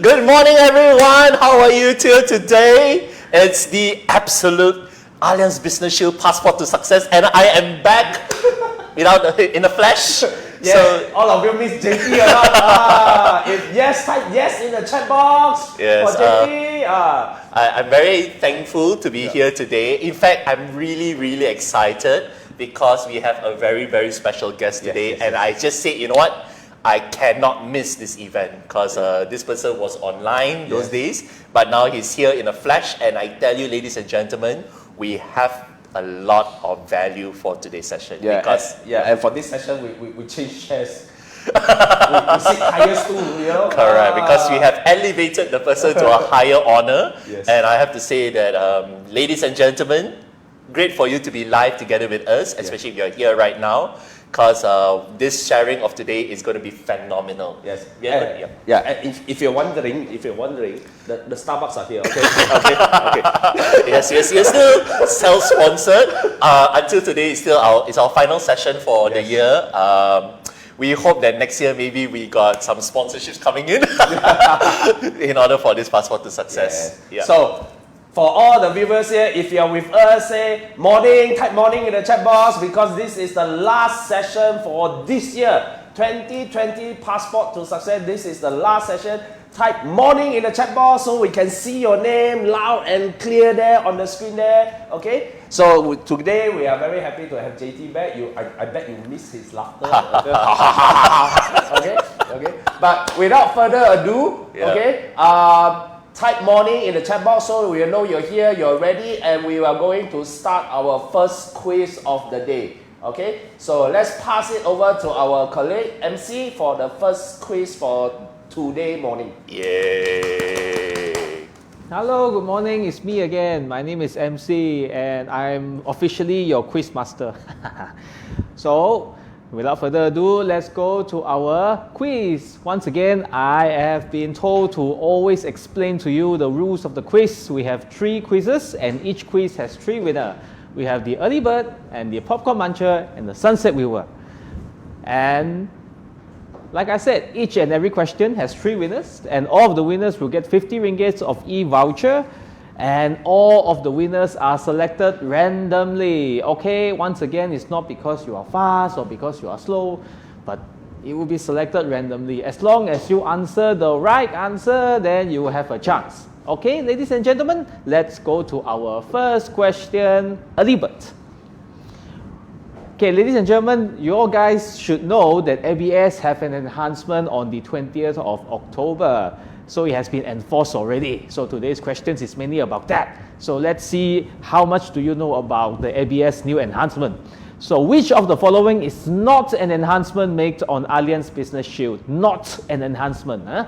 Good morning, everyone. How are you today? It's the absolute Allianz Business Shield Passport to Success, and I am back in the flesh. Yes, so, all of you miss JP a lot. If yes, type yes in the chat box yes, for JP. I'm very thankful to be here today. In fact, I'm really excited because we have a very special guest today. And I just said, you know what? I cannot miss this event because this person was online those days, but now he's here in the flesh. And I tell you, ladies and gentlemen, we have a lot of value for today's session. And for this session, we change chairs. we sit higher stool, Correct, because we have elevated the person to a higher honor. And I have to say that, ladies and gentlemen, great for you to be live together with us, especially if you're here right now, because this sharing of today is going to be phenomenal. Yes. If you're wondering, the Starbucks are here. Okay. Yes. You're still self-sponsored. Until today, it's our final session for the year. We hope that next year maybe we got some sponsorships coming in order for this Passport to Success. So, for all the viewers here, if you're with us, say morning, type morning in the chat box because this is the last session for this year. 2020 Passport to Success. This is the last session. Type morning in the chat box so we can see your name loud and clear there on the screen there. Okay? So today we are very happy to have JT back. I bet you missed his laughter. Okay. But without further ado, type morning in the chat box so we know you're here, you're ready, and we are going to start our first quiz of the day. Okay, so let's pass it over to our colleague MC for the first quiz for today morning. Yay! Hello, good morning. It's me again. My name is MC, and I'm officially your quiz master. So, without further ado, let's go to our quiz. Once again, I have been told to always explain to you the rules of the quiz. We have 3 quizzes, and each quiz has 3 winners. We have the early bird, and the popcorn muncher, and the sunset viewer. And like I said, each and every question has 3 winners, and all of the winners will get 50 ringgits of e-voucher. And all of the winners are selected randomly. Okay, once again, it's not because you are fast or because you are slow, but it will be selected randomly. As long as you answer the right answer, then you will have a chance. Okay, ladies and gentlemen, let's go to our first question, early bird. Okay, ladies and gentlemen, you all guys should know that ABS have an enhancement on the 20th of October. So it has been enforced already. So today's questions is mainly about that. So let's see how much do you know about the ABS new enhancement. So which of the following is not an enhancement made on Allianz Business Shield? Not an enhancement.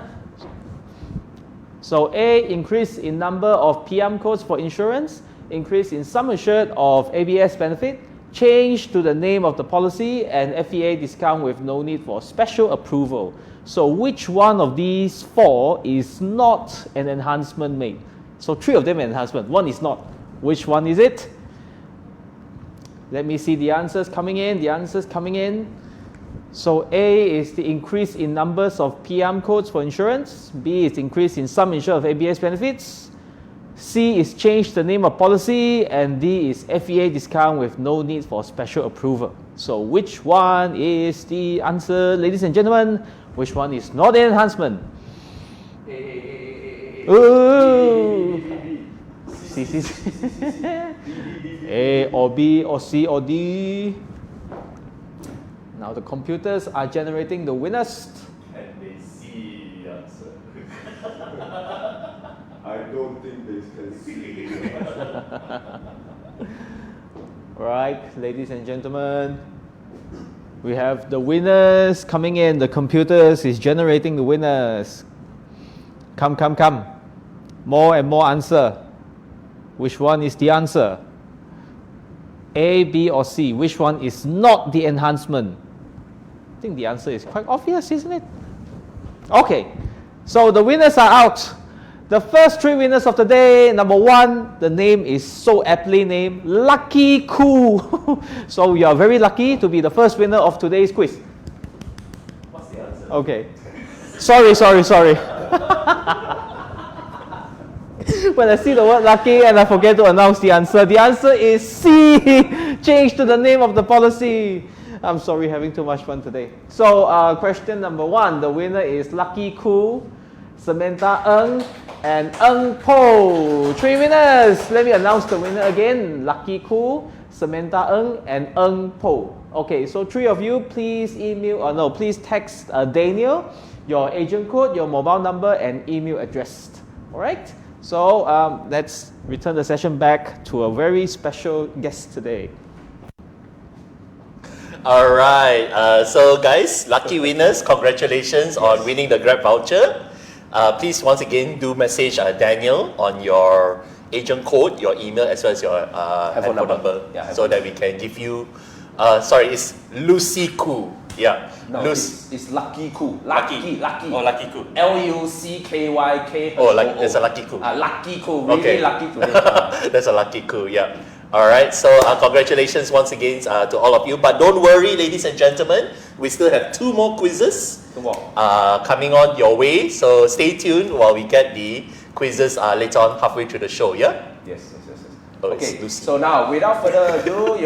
So A, increase in number of PM codes for insurance, increase in sum assured of ABS benefit, change to the name of the policy, and FEA discount with no need for special approval. So which one of these 4 is not an enhancement made? So 3 of them are enhancement, 1 is not. Which one is it? Let me see the answers coming in. So A is the increase in numbers of PM codes for insurance. B is increase in sum insured of ABS benefits. C is change the name of policy. And D is FEA discount with no need for special approval. So which one is the answer, ladies and gentlemen? Which one is not an enhancement? Ooh. C. A or B or C or D. Now the computers are generating the winners. And they see the answer. I don't think they can see. Right, ladies and gentlemen. We have the winners coming in. The computers is generating the winners. Come. More and more answer. Which one is the answer? A, B, or C? Which one is not the enhancement? I think the answer is quite obvious, isn't it? Okay, so the winners are out. The first 3 winners of the day, number 1, the name is so aptly named, Lucky Cool. So you are very lucky to be the first winner of today's quiz. What's the answer? Okay. Sorry. When I see the word lucky and I forget to announce the answer is C. Change to the name of the policy. I'm sorry, having too much fun today. So, question number 1. The winner is Lucky Khoo, Samantha Ng, and Ng Po. 3 winners. Let me announce the winner again. Lucky Khoo, Samantha Ng, and Ng Po. Okay, so 3 of you, please please text Daniel your agent code, your mobile number, and email address. All right. So let's return the session back to a very special guest today. All right. So guys, lucky winners, congratulations on winning the Grab voucher. Please once again do message Daniel on your agent code, your email, as well as your handphone number, Yeah, so that we can give you. Sorry, it's Lucy Khoo. Yeah. No, it's Lucky Khoo. Lucky. Oh, Lucky Khoo. Luckyk. Oh, like there's a Lucky Khoo. Lucky Khoo. Really Okay. lucky today. That's a Lucky Khoo, yeah. All right, so congratulations once again to all of you. But don't worry, ladies and gentlemen, we still have 2 more quizzes coming on your way. So stay tuned while we get the quizzes later on halfway through the show, yeah? Yes. Oh, Okay, it's so now without further ado,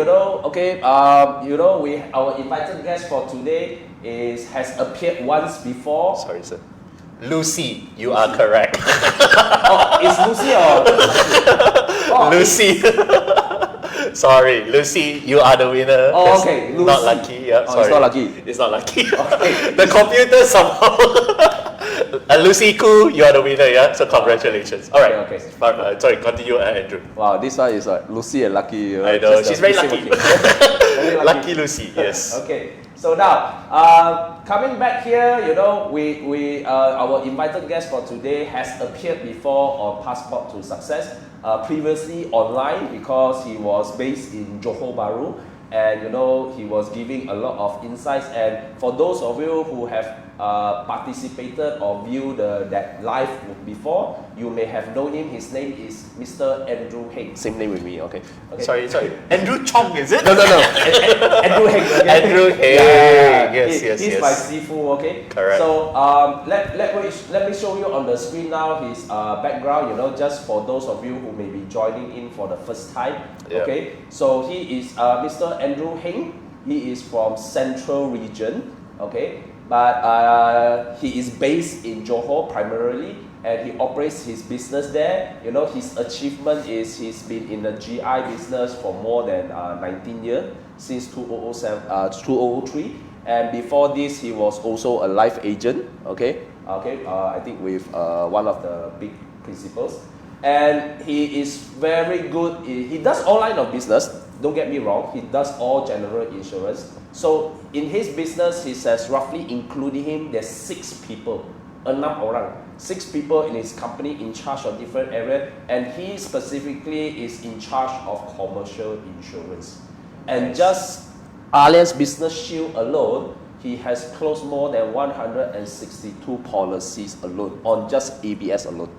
our invited guest for today has appeared once before. Sorry, sir. Lucy, you are correct. Oh, is Lucy or? Oh, Lucy. Sorry, Lucy, you are the winner. Oh, That's okay, Not Lucy. lucky, yeah. Oh, Sorry. it's not lucky. It's not lucky. Okay. The computer somehow. Lucy Khoo, you are the winner, yeah? So congratulations. All right. Okay. Sorry, continue, Andrew. Wow, this one is Lucy and Lucky. I know, just she's very missing lucky. Very Lucky Lucy, yes. Okay, so now coming back here, we our invited guest for today has appeared before on Passport to Success. Previously online because he was based in Johor Bahru, and he was giving a lot of insights. And for those of you who have participated or viewed that live before, you may have known him. His name is Mr. Andrew Heng. Same name with me, okay? Sorry. Andrew Chong, is it? No. Andrew Heng. Okay? Andrew Heng. Yeah. Yes. He's my Sifu, okay? Correct. So let me show you on the screen now his background, just for those of you who may be joining in for the first time. Yeah. Okay? So he is Mr. Andrew Heng. He is from Central Region, okay? But he is based in Johor primarily, and he operates his business there. His achievement is he's been in the GI business for more than 19 years, since 2003. And before this, he was also a life agent, okay? I think with one of the big principals. And he is very good. He does all line of business. Don't get me wrong. He does all general insurance. So in his business, he says roughly including him, there's 6 people. 6 people in his company in charge of different areas, and he specifically is in charge of commercial insurance. And just Allianz Business Shield alone, he has closed more than 162 policies alone on just ABS alone.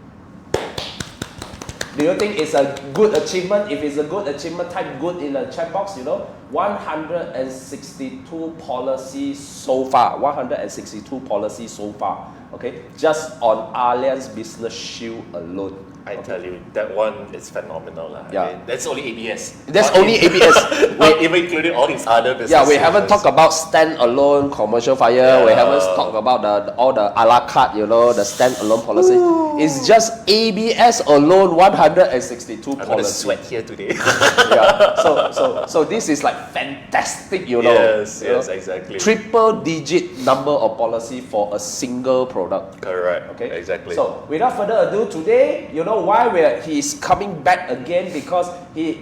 Do you think it's a good achievement? If it's a good achievement, type good in the chat box, 162 policies so far. 162 policies so far. Okay? Just on Allianz Business Shield alone. I tell you, that one is phenomenal. Yeah. I mean, that's only ABS. That's only ABS. Not even including all these other businesses. Yeah, we haven't talked about stand-alone commercial fire. We haven't talked about all the a la carte, the stand-alone policy. It's just ABS alone, 162 I'm gonna policies. sweat here today. Yeah. So this is like fantastic, Yes, exactly. Triple-digit number of policy for a single product. Correct. Okay. Exactly. So without further ado, today, why he's coming back again, because he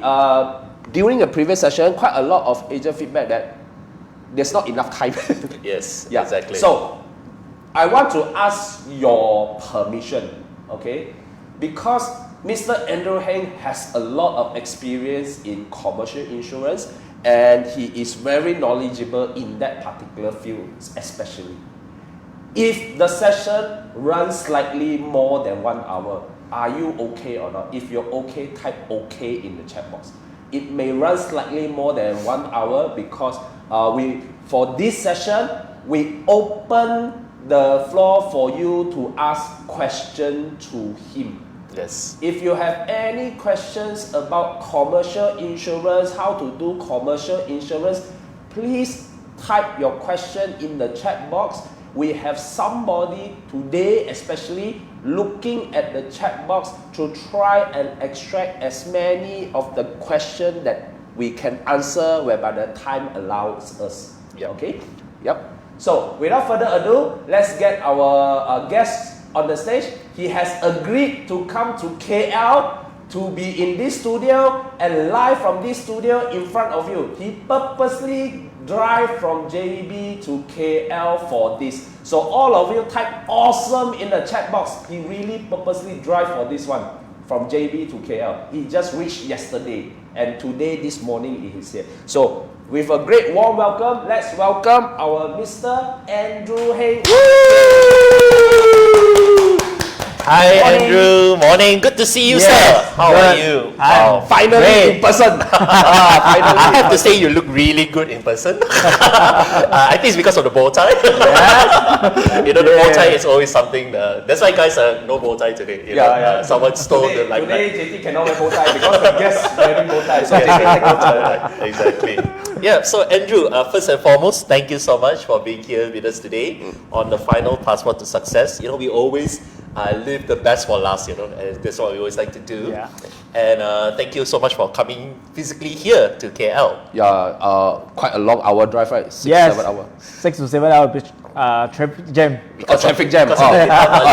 during a previous session, quite a lot of agent feedback that there's not enough time. Yes. Yeah. Exactly. So I want to ask your permission, okay? Because Mr. Andrew Heng has a lot of experience in commercial insurance, and he is very knowledgeable in that particular field, especially. If the session runs slightly more than 1 hour, are you okay or not? If you're okay, type okay in the chat box. It may run slightly more than 1 hour because for this session, we open the floor for you to ask question to him. Yes. If you have any questions about commercial insurance, how to do commercial insurance, please type your question in the chat box. We have somebody today especially looking at the chat box to try and extract as many of the questions that we can answer whereby the time allows us. Yep. Okay? Yep. So without further ado, let's get our guest on the stage. He has agreed to come to KL to be in this studio and live from this studio in front of you. He purposely drive from JB to KL for this. So all of you type awesome in the chat box. He really purposely drive for this one from JB to KL. He just reached yesterday and today, this morning, he is here. So with a great warm welcome, let's welcome our Mr. Andrew Heng. Hi, Morning. Andrew. Morning. Good to see you, Yes, sir. How are good. you? Hi. Finally Great. in person. I have to say you look really good in person. I think it's because of the bow tie. You know, the bow tie is always something. That's why guys no bow tie today. You know, someone stole the limelight. Today JT cannot wear bow tie because the guest wearing bow tie. So JT take bow tie. Exactly. Yeah, so Andrew, first and foremost, thank you so much for being here with us today on the final Passport to Success. You know, we always leave the best for last, you know, and that's what we always like to do. Yeah. And thank you so much for coming physically here to KL. Yeah, quite a long hour drive, right? 6, Yes. 7 hours. 6 to 7 hour traffic jam. Traffic jam. Because of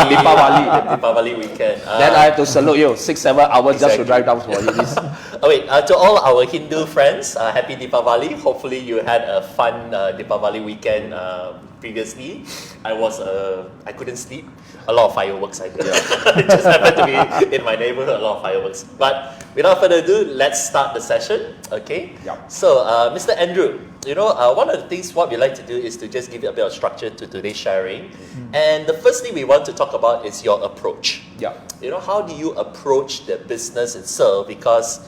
Deepavali. Deepavali weekend. Then I have to salute you. 6, 7 hours just to Exactly. drive down for you. This. To all our Hindu friends, happy Deepavali. Hopefully you had a fun Deepavali weekend previously. I couldn't sleep. A lot of fireworks I did. It just happened to be in my neighborhood, a lot of fireworks. But without further ado, let's start the session, okay? Yep. So, Mr. Andrew, you know, one of the things what we like to do is to just give you a bit of structure to today's sharing. And the first thing we want to talk about is your approach. Yeah. You know, how do you approach the business itself? Because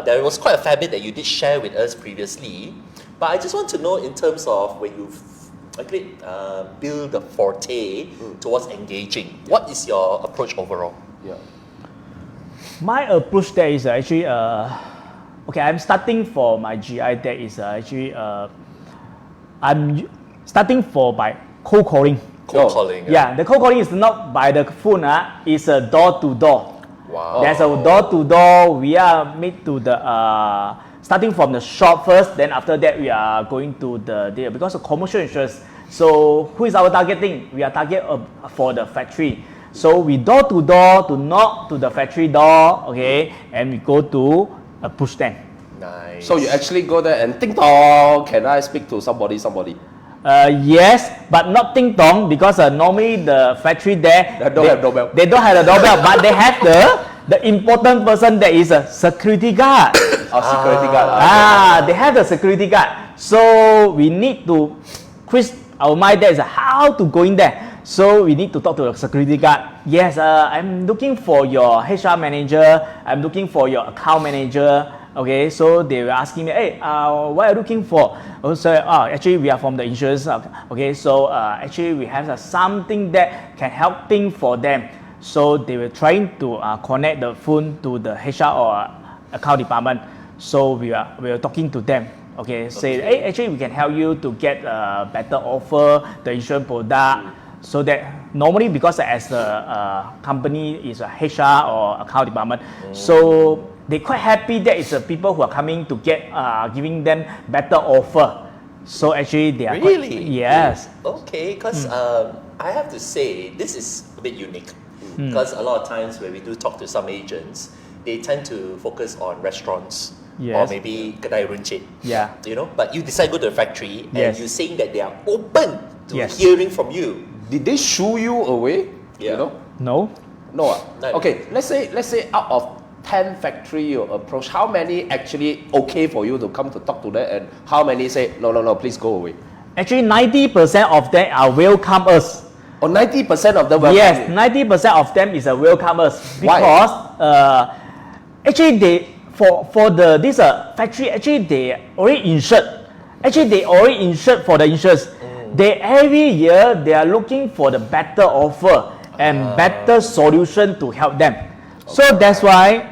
there was quite a fair bit that you did share with us previously. But I just want to know in terms of when you build the forte towards engaging, what is your approach overall? Yeah. My approach there is actually, okay, I'm starting for my GI. That is actually, I'm starting by cold calling. Cold calling. Yeah, the cold calling is not by the phone, it's a door to door. Wow. There's a door to door. We are made to the starting from the shop first. Then after that, we are going to the because of commercial insurance. So who is our targeting? We are target for the factory. So we door to door to knock to the factory door. Okay, and we go to a push stand. Nice. So you actually go there and ding dong, can I speak to somebody? Yes, but not Ting Tong because normally the factory there They don't have doorbell. They don't have a doorbell, but they have the important person that is a security guard. Security guard. They have the security guard. So we need to quiz our mind there is how to go in there. So we need to talk to the security guard. Yes, I'm looking for your HR manager. I'm looking for your account manager. Okay, so they were asking me, hey, what are you looking for? So, actually, we are from the insurance. Okay, so actually, we have something that can helping for them. So they were trying to connect the phone to the HR or account department. So we were talking to them. Okay, say, hey, actually, we can help you to get a better offer, the insurance product. So that normally because as the company is a HR or account department, so they're quite happy that it's the people who are coming to get giving them better offer. So actually they are Really? Yes. Okay, because I have to say this is a bit unique because a lot of times when we do talk to some agents, they tend to focus on restaurants or Yes. maybe kedai runcit. Yeah. You know, but you decide to go to the factory and Yes. you're saying that they are open to Yes. hearing from you. Did they shoo you away? Yeah. You know? No. No. No. Okay, let's say out of 10 factory you approach, how many actually okay for you to come to talk to them, and how many say no, please go away? Actually, 90% of them are welcome us. Or 90% of them welcome Yes, you? 90% of them is a welcome us Why? because actually they for this factory actually they already insured. Actually they already insured for the insurance. They every year they are looking for the better offer and better solution to help them. So that's why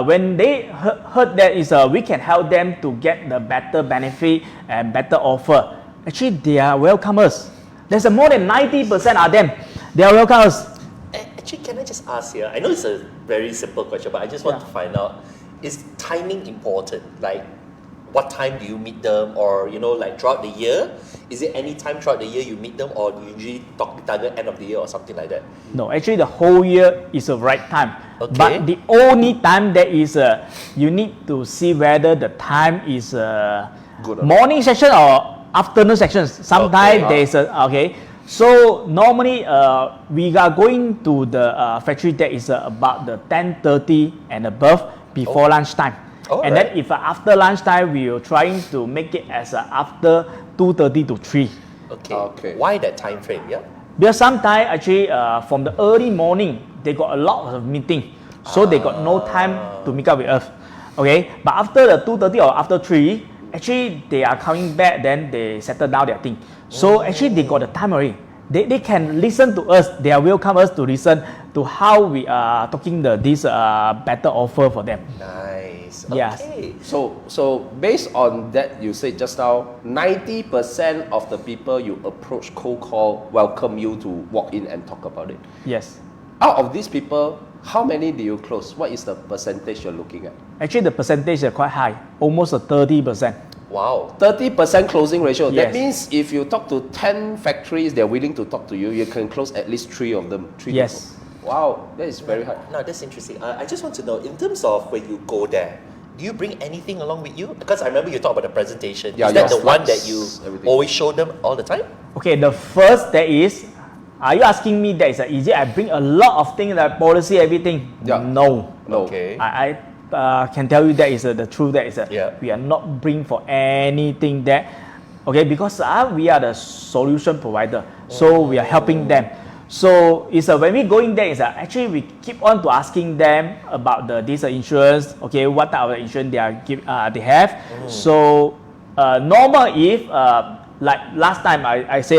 when they heard that we can help them to get the better benefit and better offer, actually they are welcomers. There's more than 90% of them. They are welcomers. Actually, can I just ask here? I know it's a very simple question, but I just want to find out, is timing important? Like, what time do you meet them, or like throughout the year? Is it any time throughout the year you meet them, or do you usually target end of the year or something like that? No, actually the whole year is the right time. Okay. But the only time that is you need to see whether the time is morning session or afternoon sessions. Sometimes there is okay. So normally we are going to the factory that is about the 10:30 and above before lunchtime. And then if after lunchtime, we are trying to make it as after 2:30 to 3. Okay. Why that time frame? Yeah. Because sometimes actually from the early morning, they got a lot of meeting. So they got no time to meet up with us. Okay. But after the 2:30 or after 3, actually they are coming back, then they settle down their thing. So actually they got the time already. They can listen to us. They are welcome us to listen to how we are talking this better offer for them. Nice. Yes. Okay. So based on that, you said just now, 90% of the people you approach cold call welcome you to walk in and talk about it. Yes. Out of these people, how many do you close? What is the percentage you're looking at? Actually, the percentage is quite high, almost 30%. Wow. 30% closing ratio. Yes. That means if you talk to 10 factories, they're willing to talk to you, you can close at least 3 of them. 3 Yes. people. Wow, that is very high. Now that's interesting. I just want to know, in terms of when you go there, do you bring anything along with you? Because I remember you talked about the presentation. Yeah, is that your the one slides, that you everything. always show them all the time? Okay, the first that is, are you asking me that is it I bring a lot of things like policy, everything? Yeah. No. No. Okay. I can tell you that is the truth. That is Yeah. we are not bring for anything that, okay, because we are the solution provider, so we are helping them. So it's when we going there is actually we keep on to asking them about this insurance. Okay, what type of insurance they have. So normal if like last time I say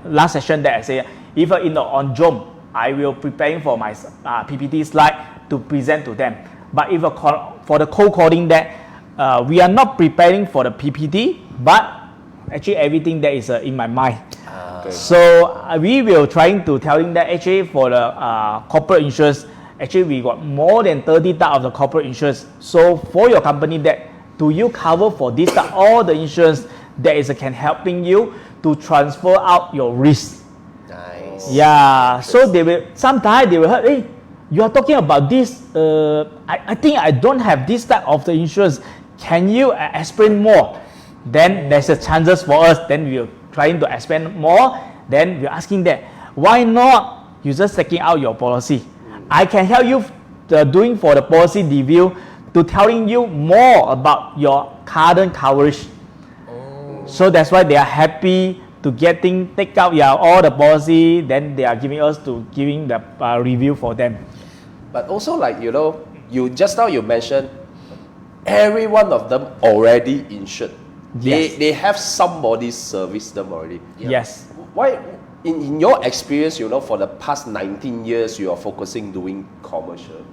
last session that I say if on Zoom I will preparing for my PPT slide to present to them. But if for the cold calling that we are not preparing for the PPT, but actually everything that is in my mind. So we will trying to telling that actually for the corporate insurance, actually we got more than 30 type of the corporate insurance. So for your company that do you cover for this type, all the insurance that is can helping you to transfer out your risk. Nice. Yeah, so they will sometimes they will heard, hey, you are talking about this. I think I don't have this type of the insurance. Can you explain more? Then there's a chances for us. Then we are trying to explain more. Then we're asking that why not you just taking out your policy? I can help you doing for the policy review to telling you more about your current coverage. So that's why they are happy to take out all the policy. Then they are giving us to giving the review for them. But also you just now you mentioned every one of them already insured. Yes. They have somebody service them already. Yes. Why, in your experience, for the past 19 years, you are focusing doing commercial.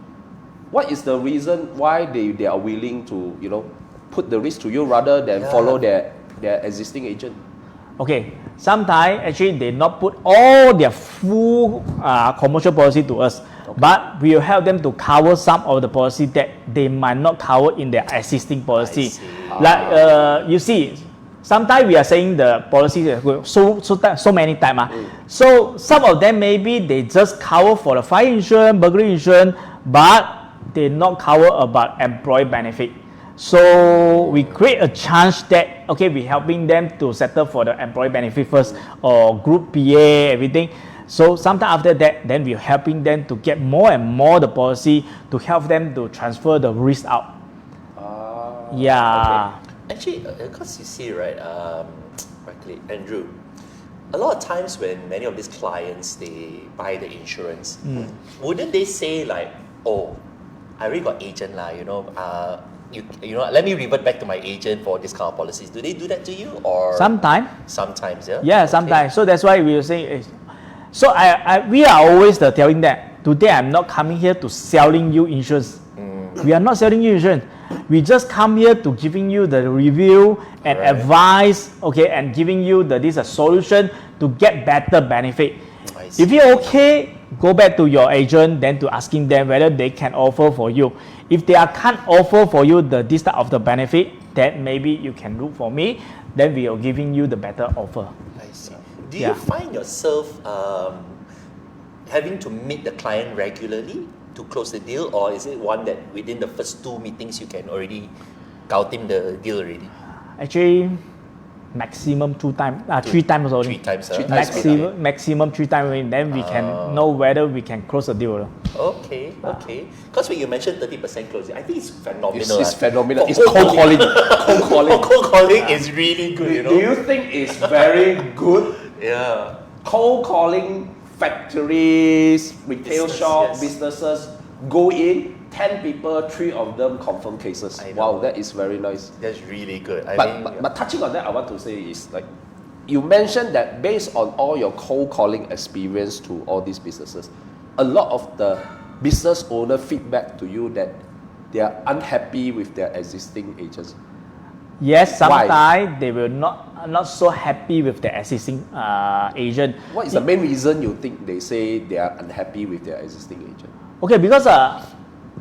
What is the reason why they are willing to, put the risk to you rather than follow their existing agent? Okay, sometimes actually they not put all their full commercial policy to us, but we will help them to cover some of the policy that they might not cover in their existing policy. Like you see, sometimes we are saying the policy is good so many times. So some of them maybe they just cover for the fire insurance, burglary insurance, but they not cover about employee benefit. So we create a chance that okay, we helping them to settle for the employee benefit first or group PA everything. So sometime after that, then we're helping them to get more and more the policy to help them to transfer the risk out. Yeah. Okay. Actually, because you see, right, Andrew, a lot of times when many of these clients they buy the insurance, wouldn't they say like, oh, I already got agent lah, you know, let me revert back to my agent for this kind of policies. Do they do that to you or Sometimes. sometimes? Yeah. Yeah, Okay. sometimes. So that's why we will say. So we are always telling that today I'm not coming here to selling you insurance. We are not selling you insurance. We just come here to giving you the review and Right. advice, okay, and giving you this a solution to get better benefit. I see. If you're okay, go back to your agent, then to asking them whether they can offer for you. If they can't offer for you this type of the benefit, then maybe you can look for me. Then we are giving you the better offer. I see. Do Yeah. you find yourself having to meet the client regularly to close the deal, or is it one that within the first 2 meetings you can already gout him the deal already? Actually, maximum 3 times only. 3 times. Huh? Maximum 3 times only. Then we can know whether we can close the deal. Okay, okay. Because when you mentioned 30% closing, I think it's phenomenal. It's phenomenal. For It's cold calling. Cold calling. For cold calling is really good, you know. Do you think it's very good? Yeah. Cold calling factories, retail Business, shop, yes. businesses, go in, 10 people, 3 of them confirm cases. I know. Wow, that is very nice. That's really good. But touching on that, I want to say is like, you mentioned that based on all your cold calling experience to all these businesses, a lot of the business owner feedback to you that they are unhappy with their existing agents. Yes, Why? sometimes they will not so happy with the existing agent. What is the main reason you think they say they are unhappy with their existing agent? Okay, because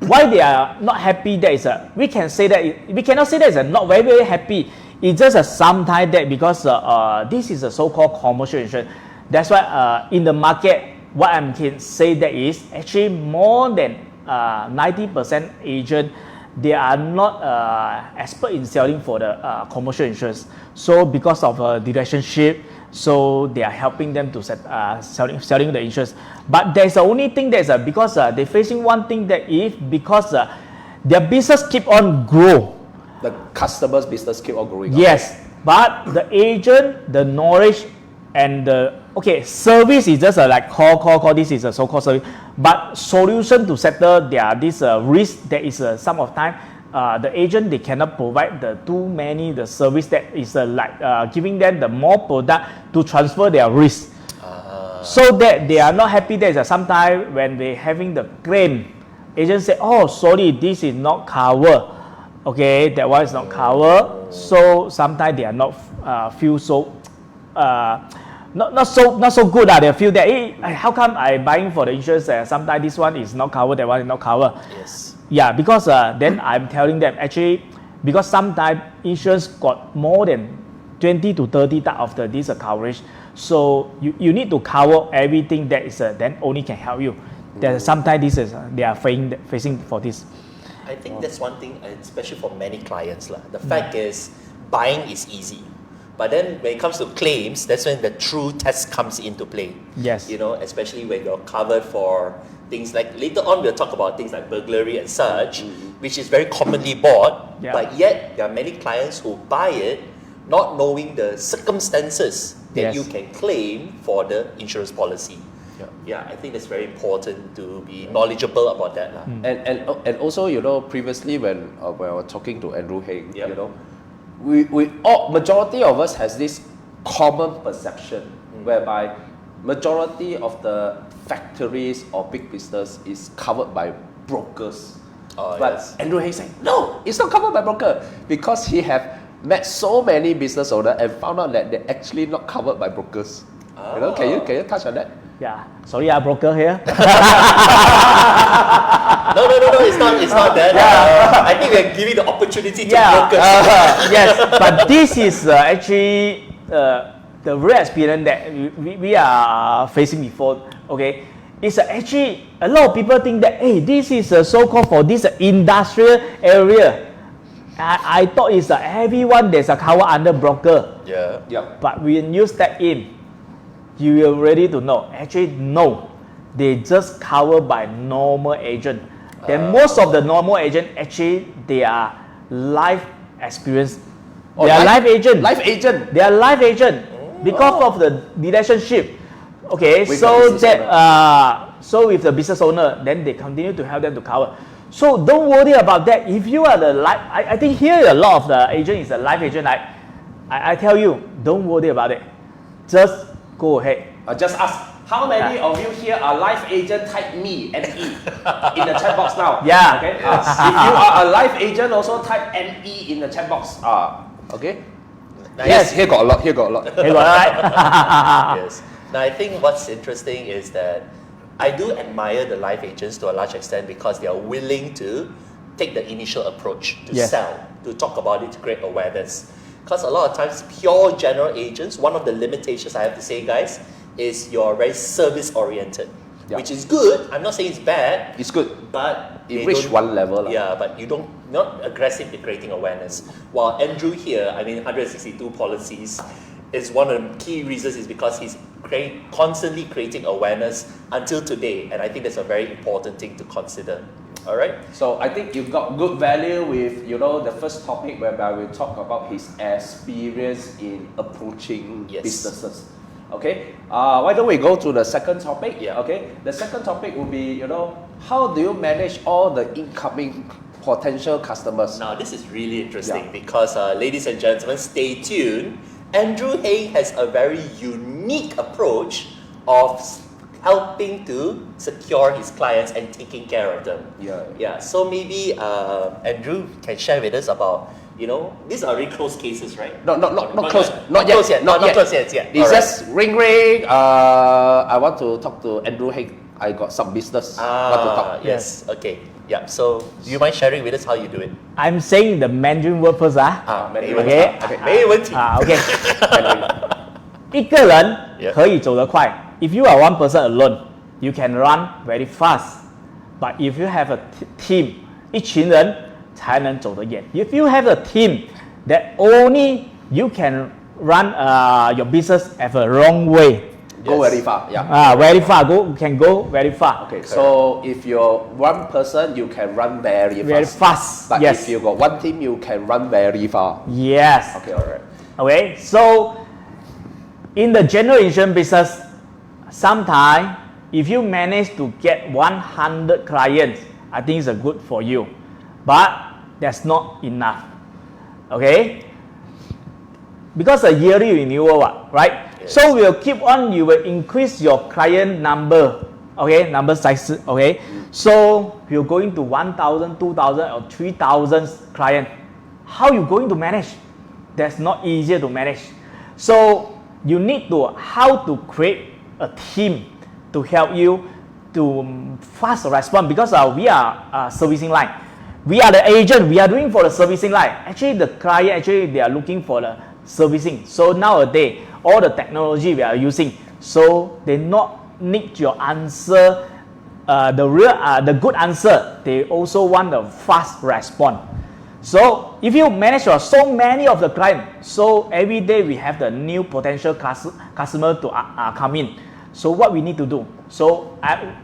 why they are not happy, that is we can say that we cannot say that is not very very happy. It's just sometimes that because this is a so-called commercial insurance. That's why in the market, what I can say that is actually more than 90% agent, they are not expert in selling for the commercial insurance. So because of the relationship, so they are helping them to selling the insurance. But there's the only thing that is because they're facing one thing that if because their business keep on grow. The customer's business keep on growing. Yes, but the agent, the knowledge, and the service is just like call. This is a so-called service. But solution to settle this risk, that is some of time the agent they cannot provide the too many the service that is giving them the more product to transfer their risk. So that they are not happy. That is sometimes when they having the claim, agent say, oh sorry, this is not covered. Okay, that one is not covered. So sometimes they are not feel so not so good. They feel that hey, how come I buying for the insurance? Sometimes this one is not covered, that one is not covered. Yes. Yeah, because then I'm telling them actually because sometimes insurance got more than 20 to 30 type of this coverage. So you need to cover everything that is then only can help you. That sometimes this is they are facing for this. I think that's one thing, especially for many clients. The fact is, buying is easy. But then when it comes to claims, that's when the true test comes into play. Yes. You know, especially when you're covered for things like, later on we'll talk about things like burglary and such, which is very commonly bought. Yeah. But yet, there are many clients who buy it not knowing the circumstances that Yes. you can claim for the insurance policy. Yeah, I think that's very important to be knowledgeable about that. And also, you know, previously when I was talking to Andrew Heng, Yep. you know, we all, majority of us has this common perception whereby majority of the factories or big business is covered by brokers. Oh, But yes. Andrew Heng said, no, it's not covered by broker because he have met so many business owners and found out that they're actually not covered by brokers. You know, can you touch on that? Yeah, sorry, broker here. No, it's not that. I think we're giving the opportunity to Yeah, brokers. yes, but this is actually the real experience that we are facing before. Okay, it's actually a lot of people think that hey, this is so-called for this industrial area. I thought it's everyone that's covered under broker. Yeah. Yep. But when you step in, you are ready to know. Actually, no. They just covered by normal agent. Then most of the normal agent, actually, they are life experience. Oh, they are life agent. Life agent. They are life agent because of the relationship. Okay, With so the business that so with the business owner, then they continue to help them to cover. So don't worry about that. If you are the life, I think here a lot of the agent is a life agent. I tell you, don't worry about it. Just go ahead. Just ask, how many of you here are life agent? Type me, M-E, in the chat box now. Yeah. Okay. If you are a life agent, also type M-E in the chat box. Okay. Yes, here got a lot. Here got a lot. You got it, right? Yes. Now, I think what's interesting is that I do admire the life agents to a large extent because they are willing to take the initial approach to Yes. sell, to talk about it, to create awareness. Because a lot of times, pure general agents, one of the limitations I have to say, guys, is you're very service oriented, Yeah. which is good. I'm not saying it's bad, It's good. but It they reached don't- one level. Yeah, but you don't not aggressive in creating awareness. While Andrew here, I mean 162 policies, is one of the key reasons is because he's constantly creating awareness until today, and I think that's a very important thing to consider. All right. So I think you've got good value with the first topic whereby we talk about his experience in approaching Yes. businesses. Okay. Why don't we go to the second topic? Yeah. Okay. The second topic will be how do you manage all the incoming potential customers? Now this is really interesting Yeah. because, ladies and gentlemen, stay tuned. Andrew Hay has a very unique approach of helping to secure his clients and taking care of them. Yeah. So maybe Andrew can share with us about, these are really close cases, right? Not close. Not yet. close yet. Not close yet. It's Alright. just ring. I want to talk to Andrew Hay. I got some business. Want to talk. Yes. Okay. Yeah. So do you mind sharing with us how you do it? I'm saying the Mandarin word first.没 Okay. 没问题。 OK 一个人 Yeah. 可以走得快 If you are one person alone, you can run very fast. But if you have a team, 一群人才能走得远 If you have a team that only you can run your business at a wrong way, Go Yes. very far. Yeah. very far, can go very far. Okay, so if you're one person, you can run very fast. Very fast. But Yes. if you got one team, you can run very far. Yes. Okay, alright. Okay, so in the general insurance business, sometimes if you manage to get 100 clients, I think it's a good for you. But that's not enough. Okay? Because a yearly renewal, right? Yes. So we'll keep on, you will increase your client number. Okay, number size. Okay, so you're going to 1,000, 2,000, or 3,000 clients. How you going to manage? That's not easier to manage. So you need to how to create a team to help you to fast respond because we are servicing line. We are the agent. We are doing for the servicing line. Actually, the client they are looking for the servicing. So nowadays, all the technology we are using, so they not need your answer, the good answer. They also want a fast response. So if you manage so many of the clients, so every day we have the new potential customer to come in. So what we need to do? So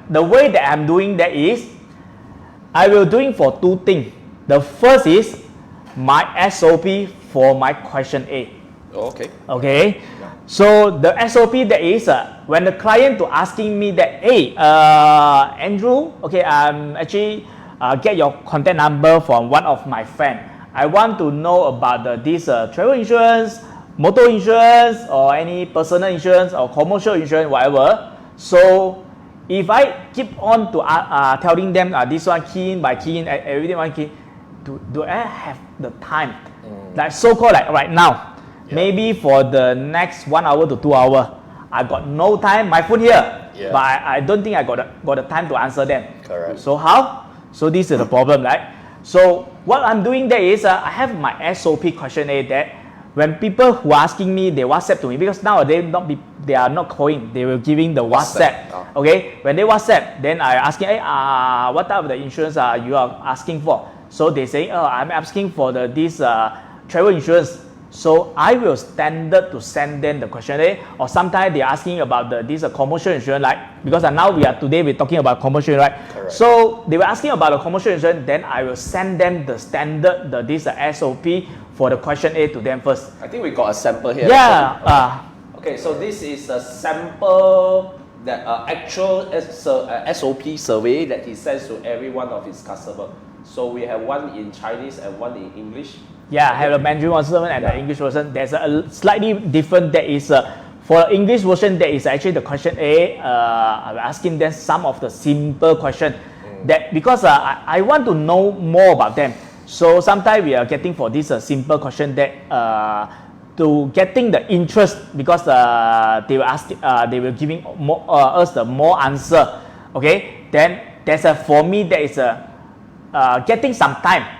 the way that I'm doing that is, I will doing for two things. The first is my SOP for my question A. Okay. Okay, so the SOP that is when the client to asking me that, hey, Andrew, okay, actually get your contact number from one of my friend. I want to know about this travel insurance, motor insurance, or any personal insurance or commercial insurance, whatever. So if I keep on to telling them this one key in by key in, everything one key, do I have the time? Like so-called like right now. Yeah. Maybe for the next 1 hour to 2 hours, I got no time. My phone here, Yeah. but I don't think I got the time to answer them. Correct. So how? So this is the problem, right? So what I'm doing there is I have my SOP questionnaire that when people who are asking me, they WhatsApp to me because nowadays they are not calling, they were giving the WhatsApp. Okay, when they WhatsApp, then I asking, hey, what type of the insurance you are asking for? So they say, oh, I'm asking for this travel insurance. So I will standard to send them the questionnaire, or sometimes they are asking about this commercial insurance, like because now today we're talking about commercial, right? Correct. So they were asking about the commercial insurance, then I will send them the standard this SOP for the questionnaire to them first. I think we got a sample here. Yeah. Okay, so this is a sample that actual SOP survey that he sends to every one of his customers. So we have one in Chinese and one in English. Yeah, I have the Mandarin version and the English version. There's a slightly different. That is for the English version. That is actually the question A. I'm asking them some of the simple question that because I want to know more about them. So sometimes we are getting for this simple question that to getting the interest because they will ask they will giving more, us the more answer. Okay, then there's a for me that is getting some time.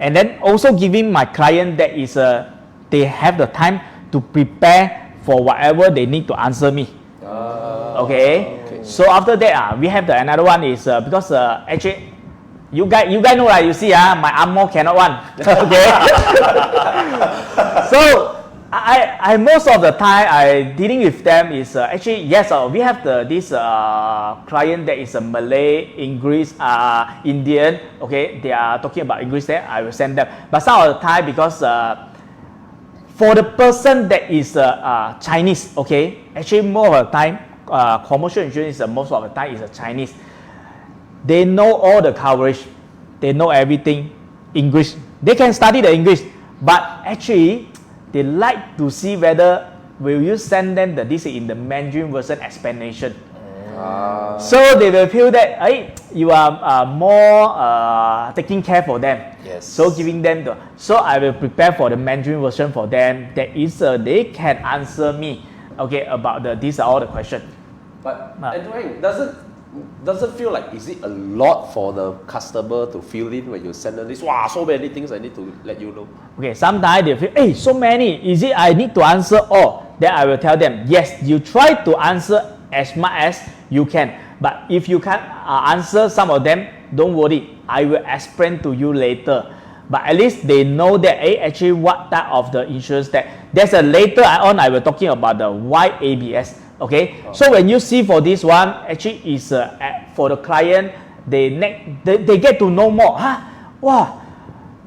And then also giving my client that is they have the time to prepare for whatever they need to answer me. Okay. So after that we have the another one is because actually you guys know right, you see my armor cannot run. Okay. So I most of the time I dealing with them is actually yes we have this client that is a Malay, English, Indian. Okay, they are talking about English there. I will send them. But some of the time because for the person that is Chinese, okay, actually more of the time commercial insurance most of the time is Chinese. They know all the coverage, they know everything English. They can study the English, but actually they like to see whether will you send them this in the Mandarin version explanation. So they will feel that you are more taking care for them. Yes. So giving them so I will prepare for the Mandarin version for them. That is they can answer me. Okay, about these are all the questions. But anyway, doesn't feel like is it a lot for the customer to fill in when you send them this? Wow, so many things I need to let you know. Okay, sometimes they feel, hey, so many. Is it I need to answer all? Then I will tell them, yes, you try to answer as much as you can. But if you can't answer some of them, don't worry. I will explain to you later. But at least they know that actually what type of the insurance that there's a later on I will talking about the YABS. Okay, so when you see for this one, actually is for the client, they get to know more. 哇，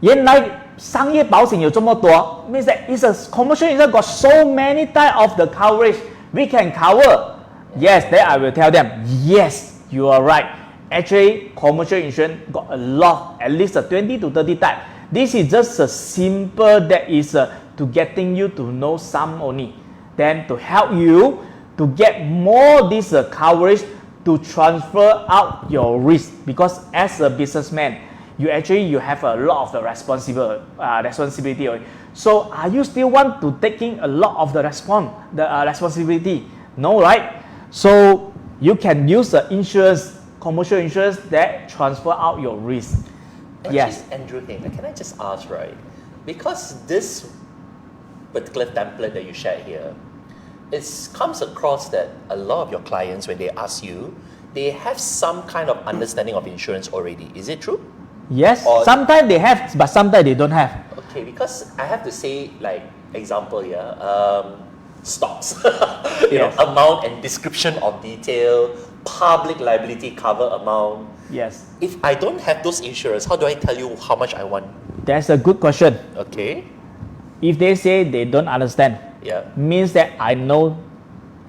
原来商业保险有这么多 means that it's a commercial insurance got so many type of the coverage we can cover. Yes, then I will tell them, yes, you are right. Actually, commercial insurance got a lot, at least 20 to 30 type. This is just a simple that is to getting you to know some only. Then to help you to get more this coverage to transfer out your risk, because as a businessman you have a lot of the responsibility. So are you still want to taking a lot of the responsibility? No, right? So you can use the insurance, commercial insurance that transfer out your risk. Actually, Yes. Andrew, hey, can I just ask, right? Because this particular template that you shared here, it comes across that a lot of your clients, when they ask you, they have some kind of understanding of insurance already. Is it true? Yes, Or- sometimes they have, but sometimes they don't have. Okay, because I have to say, like, example here, stocks, Yes. amount and description of detail, public liability cover amount. Yes, If I don't have those insurance, how do I tell you how much I want? that's a good question. Okay, If they say they don't understand, yeah, means that I know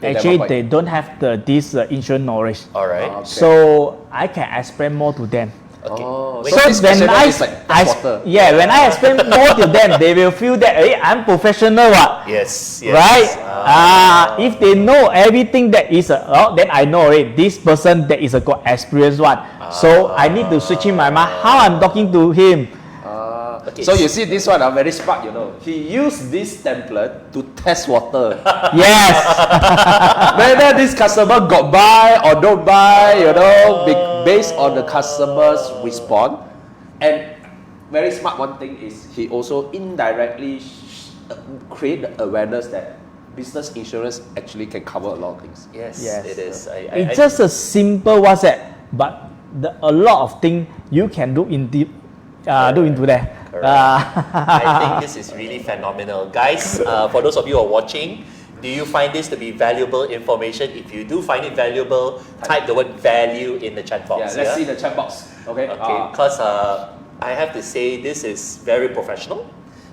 They actually never buy. they don't have this insurance knowledge. all right. Okay. So I can explain more to them. Okay. Oh, When so you- this question is like water. when I explain more to them, they will feel that I'm professional, what? yes, yes. Right? If they know everything that is, then I know this person that is a good experienced one. So I need to switch in my mind how I'm talking to him. Okay. So you see this one, very smart, He used this template to test water. Yes. Whether this customer got buy or don't buy, based on the customer's response. And very smart one thing is he also indirectly create the awareness that business insurance actually can cover a lot of things. yes, Yes. it is. It's just a simple WhatsApp, but a lot of things you can do into that. I think this is really phenomenal. Guys, for those of you who are watching, do you find this to be valuable information? If you do find it valuable, type the word value in the chat box. Let's see the chat box. Okay. Okay, because I have to say this is very professional.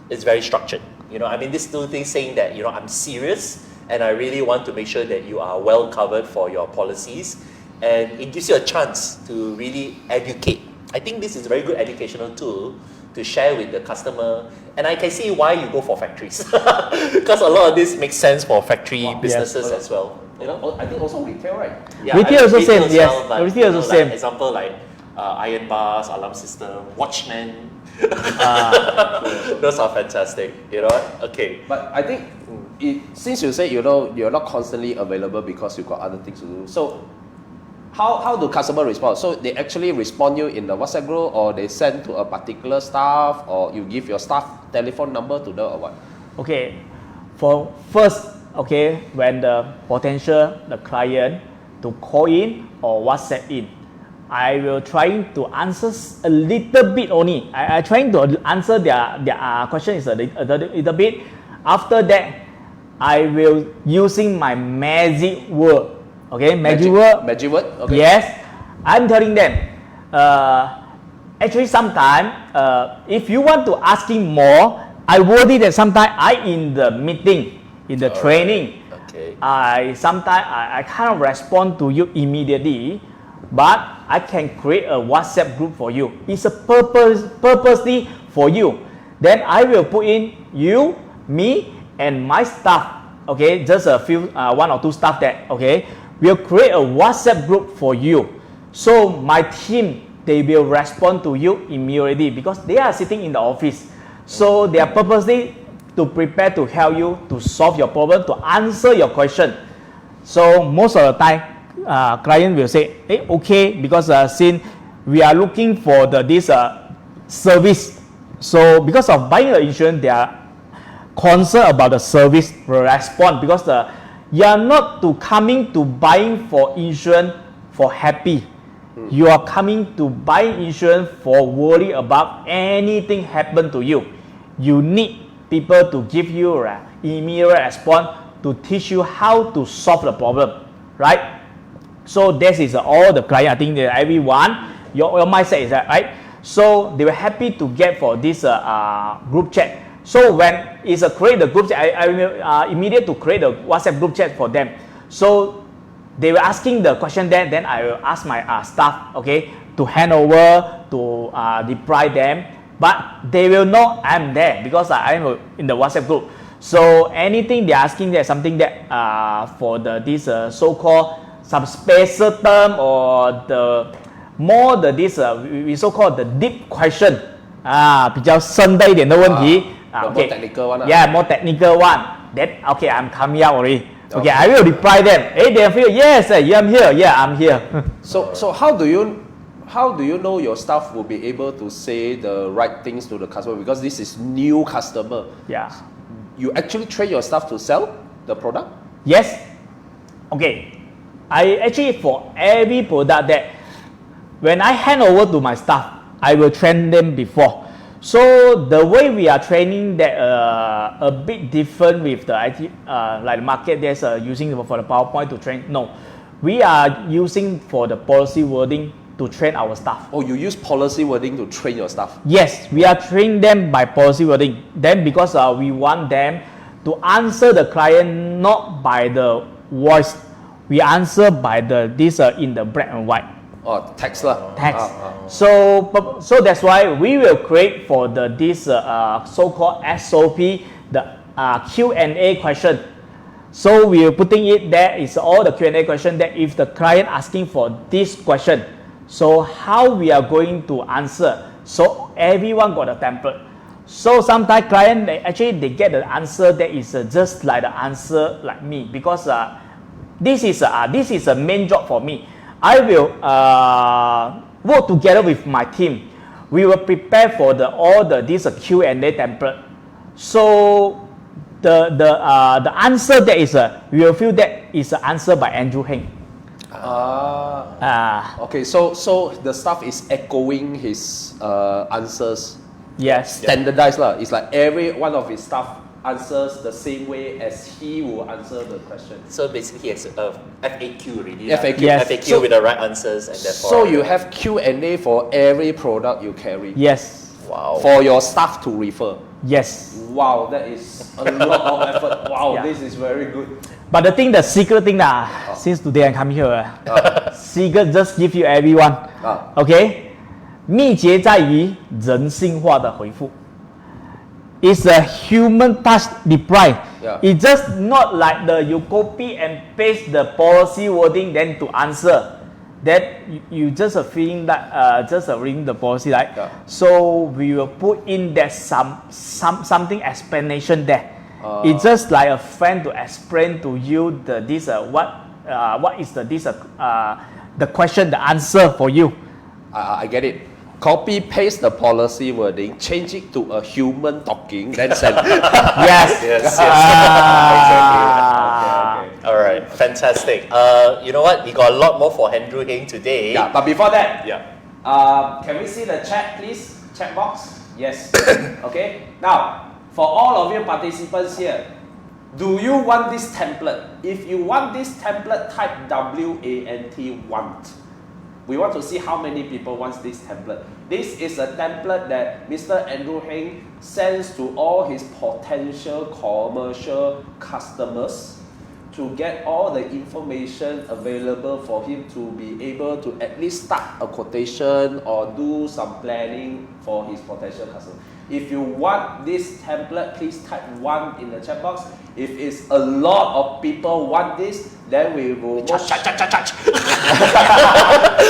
It's very structured. These two things saying that I'm serious and I really want to make sure that you are well covered for your policies, and it gives you a chance to really educate. I think this is a very good educational tool to share with the customer, and I can see why you go for factories because a lot of this makes sense for factory businesses as well. You know, I think also retail, right? yeah, Retail also same, as yes. well, but, Retail also like, same. example like iron bars, alarm system, watchmen. Those are fantastic. You know what? Okay. But I think since you say you're not constantly available because you've got other things to do, so how do customer respond? So they actually respond you in the WhatsApp group, or they send to a particular staff, or you give your staff telephone number to them, or what? Okay, for first, okay, when the client to call in or WhatsApp in, I will trying to answer a little bit only. I trying to answer their question is a little bit. After that, I will using my magic word. Okay, magic word. Magic word. Okay. Yes, I'm telling them. Actually, sometimes if you want to asking more, I worry that sometimes I in the meeting, in the training, Okay. I cannot respond to you immediately, but I can create a WhatsApp group for you. It's a purposely for you. Then I will put in you, me, and my staff. Okay, just a few, one or two staff that, okay, will create a WhatsApp group for you. So my team, they will respond to you immediately because they are sitting in the office. So they are purposely to prepare to help you to solve your problem, to answer your question. So most of the time, client will say, hey, okay, because since we are looking for this service, so because of buying the insurance, they are concerned about the service respond because you are not to coming to buying for insurance for happy. You are coming to buy insurance for worry about anything happen to you. You need people to give you immediate response to teach you how to solve the problem, right? So this is all the client. I think that everyone, your mindset is that, right? So they were happy to get for this group chat. So when it's create the group chat, I will immediate to create a WhatsApp group chat for them. So they were asking the question then I will ask my staff, okay, to hand over, to reply them. But they will know I'm there because I'm in the WhatsApp group. So anything they're asking, there's something that for this so-called some special term or we so-called the deep question 比较深的一点的问题 more technical one. Yeah, more technical one. Then okay, I'm coming out already. Okay, I will reply them. Hey, they feel yes, I'm here. Yeah, I'm here. So how do you know your staff will be able to say the right things to the customer, because this is new customer? Yeah. You actually train your staff to sell the product? Yes. Okay. I actually for every product that when I hand over to my staff, I will train them before. So the way we are training that a bit different with the IT like the market that's using for the PowerPoint to train. No, we are using for the policy wording to train our staff. Oh, you use policy wording to train your staff? Yes, we are training them by policy wording. Then because we want them to answer the client not by the voice, we answer by this in the black and white. Oh, text lah. Text. So that's why we will create for this so-called SOP, the Q&A question. So we are putting it there is all the Q&A question that if the client asking for this question, so how we are going to answer. So everyone got a template. So sometimes client they get the answer that is just like the answer like me, because this is a main job for me. I will work together with my team. We will prepare for this Q&A template. So the answer that is we will feel that is answered by Andrew Heng. Okay, so the staff is echoing his answers. Yes. Standardized lah. It's like every one of his staff answers the same way as he will answer the question. So basically, it's a FAQ already. FAQ. Yes. FAQ So- with the right answers, and therefore. So you have Q&A for every product you carry. Yes. Wow. For your staff to refer. Yes. Wow, that is a lot of effort. Wow, Yeah. this is very good. But the secret thing since today I come here, secret just give you everyone. Okay? 秘诀在于人性化的回复。It's a human touch reply. Yeah. It's just not like you copy and paste the policy wording then to answer. That you just a feeling that just reading the policy, right? Yeah. So we will put in that something explanation there. It's just like a friend to explain to you what is the question, the answer for you. I get it. Copy paste the policy wording, change it to a human talking, then send. Yes. Yes, yes. Okay. All right, fantastic. You know what? We got a lot more for Andrew Heng today. Yeah, but before that, Yeah. can we see the chat, please? Chat box. Yes. Okay. Now, for all of you participants here, do you want this template? If you want this template, type WANT want. We want to see how many people want this template. This is a template that Mr. Andrew Heng sends to all his potential commercial customers to get all the information available for him to be able to at least start a quotation or do some planning for his potential customer. If you want this template, please type 1 in the chat box. If it's a lot of people want this, then we will Charge.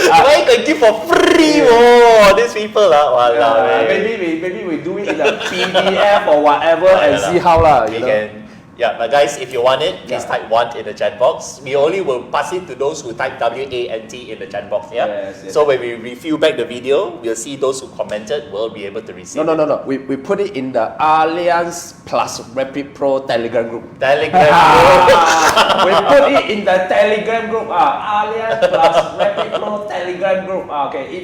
Why can give for free? Oh, these people maybe we do it in a PDF or whatever and see how lah. We can. Yeah, but guys, if you want it, please type want in the chat box. We only will pass it to those who type WANT in the chat box. Yeah. Yes. So when we review back the video, we'll see those who commented will be able to receive. No. We put it in the Alliance plus Rapid Pro Telegram group. Telegram. We put it in the Telegram group. Alliance plus Rapid Pro Telegram group. Okay.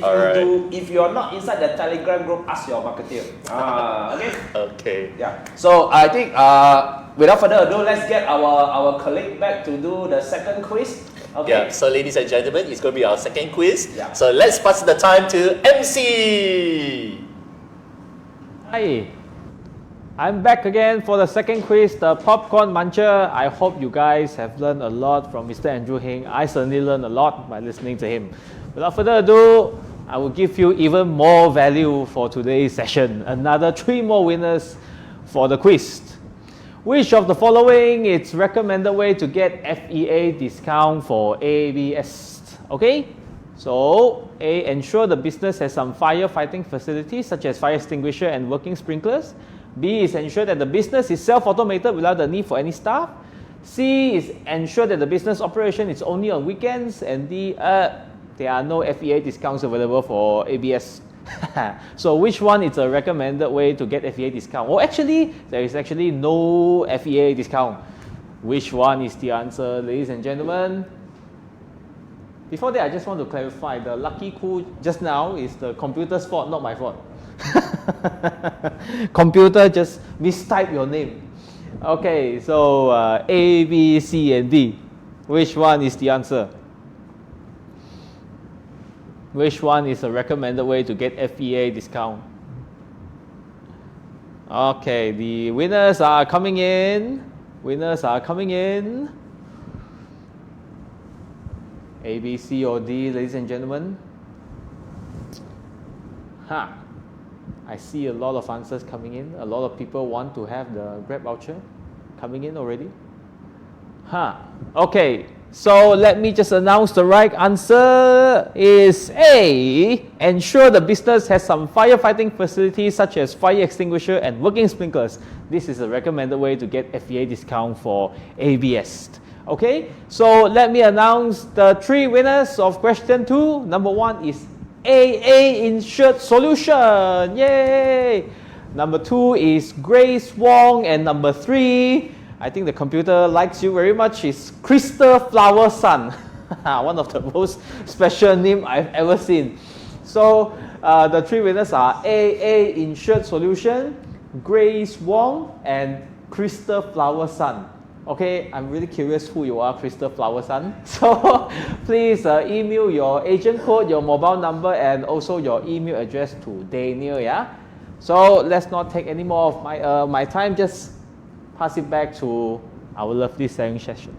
If you are not inside the Telegram group, ask your marketer. Okay. Okay. Yeah. So I think without further ado, let's get our colleague back to do the second quiz. Okay. Yeah. So ladies and gentlemen, it's going to be our second quiz. Yeah. So let's pass the time to MC. Hi, I'm back again for the second quiz, the Popcorn Muncher. I hope you guys have learned a lot from Mr. Andrew Heng. I certainly learned a lot by listening to him. Without further ado, I will give you even more value for today's session. Another 3 more winners for the quiz. Which of the following is recommended way to get FEA discount for ABS? Okay, so A, ensure the business has some firefighting facilities such as fire extinguisher and working sprinklers. B is ensure that the business is self-automated without the need for any staff. C is ensure that the business operation is only on weekends. And D, there are no FEA discounts available for ABS. So which one is a recommended way to get FEA discount? Oh, actually, there is actually no FEA discount. Which one is the answer, ladies and gentlemen? Before that, I just want to clarify, the lucky coup just now is the computer's fault, not my fault. Computer just mistyped your name. Okay, so A, B, C, and D. Which one is the answer? Which one is a recommended way to get FEA discount? Okay, the winners are coming in. Winners are coming in. A, B, C, or D, ladies and gentlemen. I see a lot of answers coming in. A lot of people want to have the Grab voucher coming in already. Okay, so let me just announce the right answer is A. Ensure the business has some firefighting facilities such as fire extinguisher and working sprinklers. This is a recommended way to get FEA discount for ABS. Okay, so let me announce the 3 winners of question 2. Number 1 is AA Insured Solution. Yay! Number 2 is Grace Wong, and number 3, I think the computer likes you very much, is Crystal Flower Sun. One of the most special names I've ever seen. So the 3 winners are AA Insured Solution, Grace Wong, and Crystal Flower Sun. Okay, I'm really curious who you are, Crystal Flower Sun. So please email your agent code, your mobile number, and also your email address to Daniel. Yeah. So let's not take any more of my time. Just pass it back to our lovely selling session.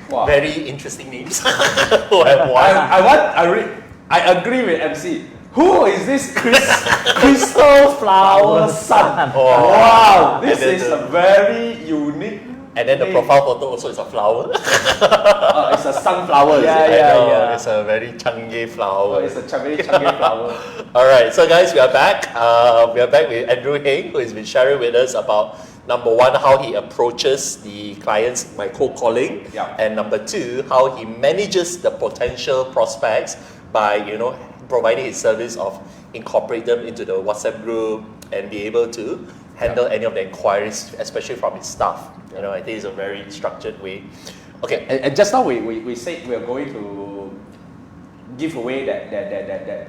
Wow. Very interesting names. Who have one? I agree with MC. Who is this Crystal Flower Sun? Oh. Wow, this And then is the- a very unique. And then the name. profile photo also is a flower. It's a sunflower. is Yeah, it? yeah. I know, it's a very Changi Oh, flower. it's a very changi flower. Alright, so guys, we are back. We are back with Andrew Heng, who has been sharing with us about number one, how he approaches the clients by cold calling, Yeah. and number two, how he manages the potential prospects by providing his service of incorporate them into the WhatsApp group and be able to handle any of the inquiries, especially from his staff. I think it's a very structured way. Okay, And just now we said we are going to give away that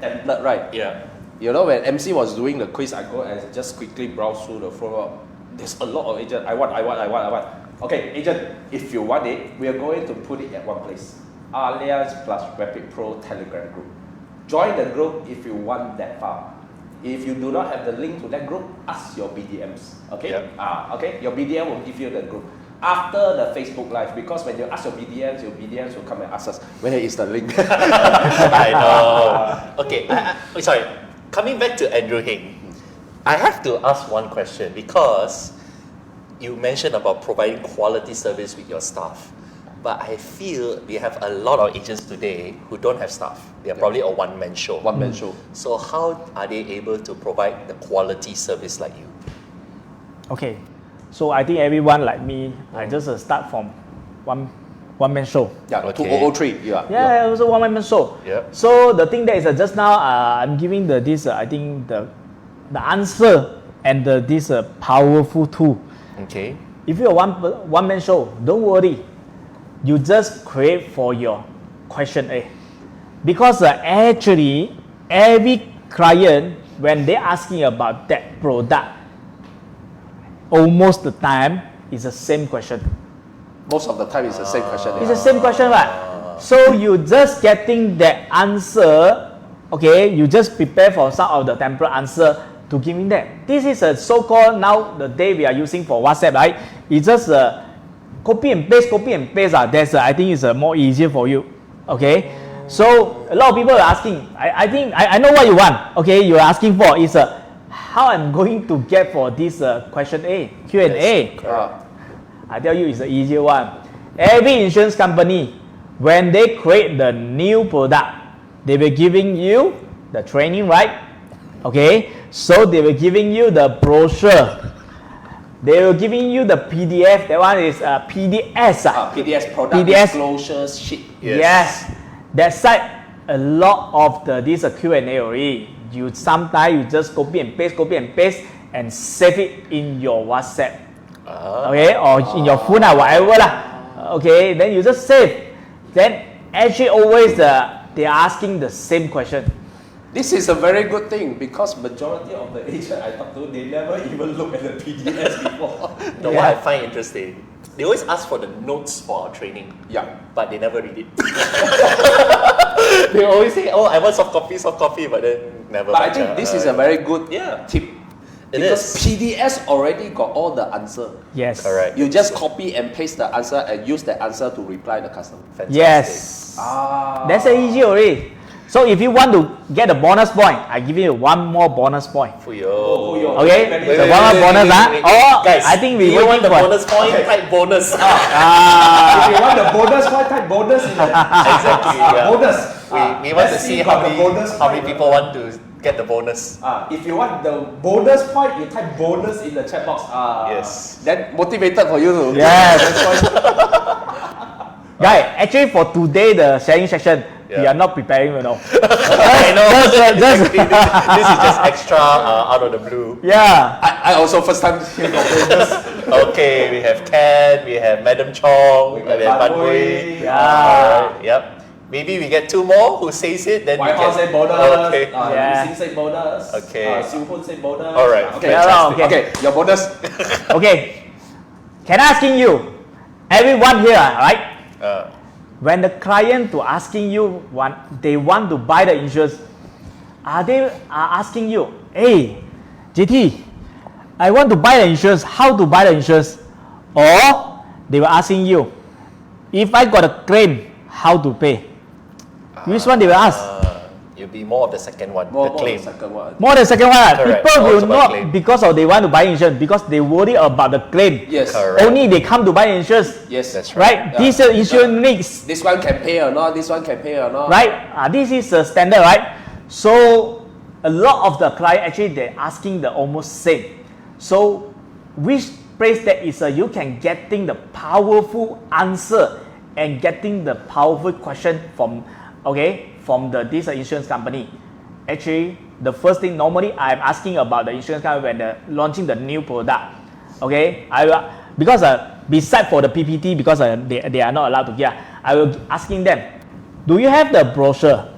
template, right? yeah. When MC was doing the quiz, I go and just quickly browse through the floor. There's a lot of agent. I want. Okay, agent, if you want it, we are going to put it at one place. Alliance plus Rapid Pro Telegram group. Join the group if you want that file. If you do not have the link to that group, ask your BDMs. Okay? Yeah. Okay? Your BDM will give you the group. After the Facebook Live, because when you ask your BDMs will come and ask us, where is the link? I know. Okay, sorry. Coming back to Andrew Heng, I have to ask one question because you mentioned about providing quality service with your staff. But I feel we have a lot of agents today who don't have staff. They are probably a one-man show. One-man show. So how are they able to provide the quality service like you? Okay, so I think everyone like me, I just start from one man show. Yeah, Okay. 2003. Yeah. Yeah, also one man show. Yep. So the thing that is just now I'm giving I think the answer and this powerful tool. Okay. If you're one man show, don't worry. You just create for your question A, because actually every client when they're asking about that product, almost the time is the same question. Most of the time it's the same question. It's the same question, right? So you just getting that answer, okay? You just prepare for some of the template answer to giving that. This is a so-called now the day we are using for WhatsApp, right? It's just copy and paste. That's I think is more easier for you, okay? So a lot of people are asking. I think I know what you want. Okay, you are asking for is how I'm going to get for this question A Q&A. Correct. I tell you, it's the easier one. Every insurance company, when they create the new product, they will giving you the training, right? Okay, so they will giving you the brochure. They will giving you the PDF. That one is PDS. PDS product PDS. disclosures sheet. Yes. That side a lot of this Q&A already. Sometimes you just copy and paste and save it in your WhatsApp. Okay, or in your phone or whatever lah. Okay, then you just save. Then actually always they are asking the same question. This is a very good thing because majority of the agent I talk to, they never even look at the PDS before. What I find interesting, they always ask for the notes for our training. Yeah. But they never read it. They always say, "Oh, I want soft copy," but then never. But I think this is a very good Yeah. tip. It Because is. PDS already got all the answer. Yes. Correct. You just copy and paste the answer and use that answer to reply the customer. Fantastic. Yes. That's easy already. So if you want to get a bonus point, I give you one more bonus point. Fuyo. Okay, Wait, the wait, one wait, bonus, wait. Oh, Guys, I think we you want waiting the for. bonus point? Type bonus. If you want the bonus, why type bonus in the Exactly. Yeah. bonus? We want to let's see got how the many, bonus how many point. people want to get the bonus. If you want the bonus point, you type bonus in the chat box. Yes. Then motivated for you to. Yes. Guys, actually for today the sharing session, we Yeah. are not preparing, I know. Just- This is just extra out of the blue. Yeah. I also first time hear of bonus. Okay, we have Ken, we have Madam Chong, we got have Ban Ban Hui. Hui. Yeah. Alright, yep. Maybe we get two more who says it, then White we House can. say bonus. Okay. Yeah. Lee Sing say bonus. Okay. Siu Hun say bonus. Alright, Okay. fantastic. Okay. Okay. Your bonus. Okay. Can I asking you, everyone here, right? Uh, When the client to asking you they want to buy the insurance, are they asking you, hey, JT, I want to buy the insurance, how to buy the insurance? Or they were asking you, if I got a claim, how to pay? Which one they will ask? You'll be more of the second one, More the claim. the second one. More than second one. Correct. People More will about not claim. because of they want to buy insurance because they worry about the claim. Yes. Correct. Only they come to buy insurance, Yes. That's right? Yeah. This insurance needs, This one can pay or not? This one can pay or not? right? This is a standard, right? So a lot of the client actually they're asking the almost same. So which place that is you can getting the powerful answer and getting the powerful question from this insurance company. Actually, the first thing normally I'm asking about the insurance company when they're launching the new product. Okay, because beside for the PPT because they are not allowed to give, I will asking them, do you have the brochure?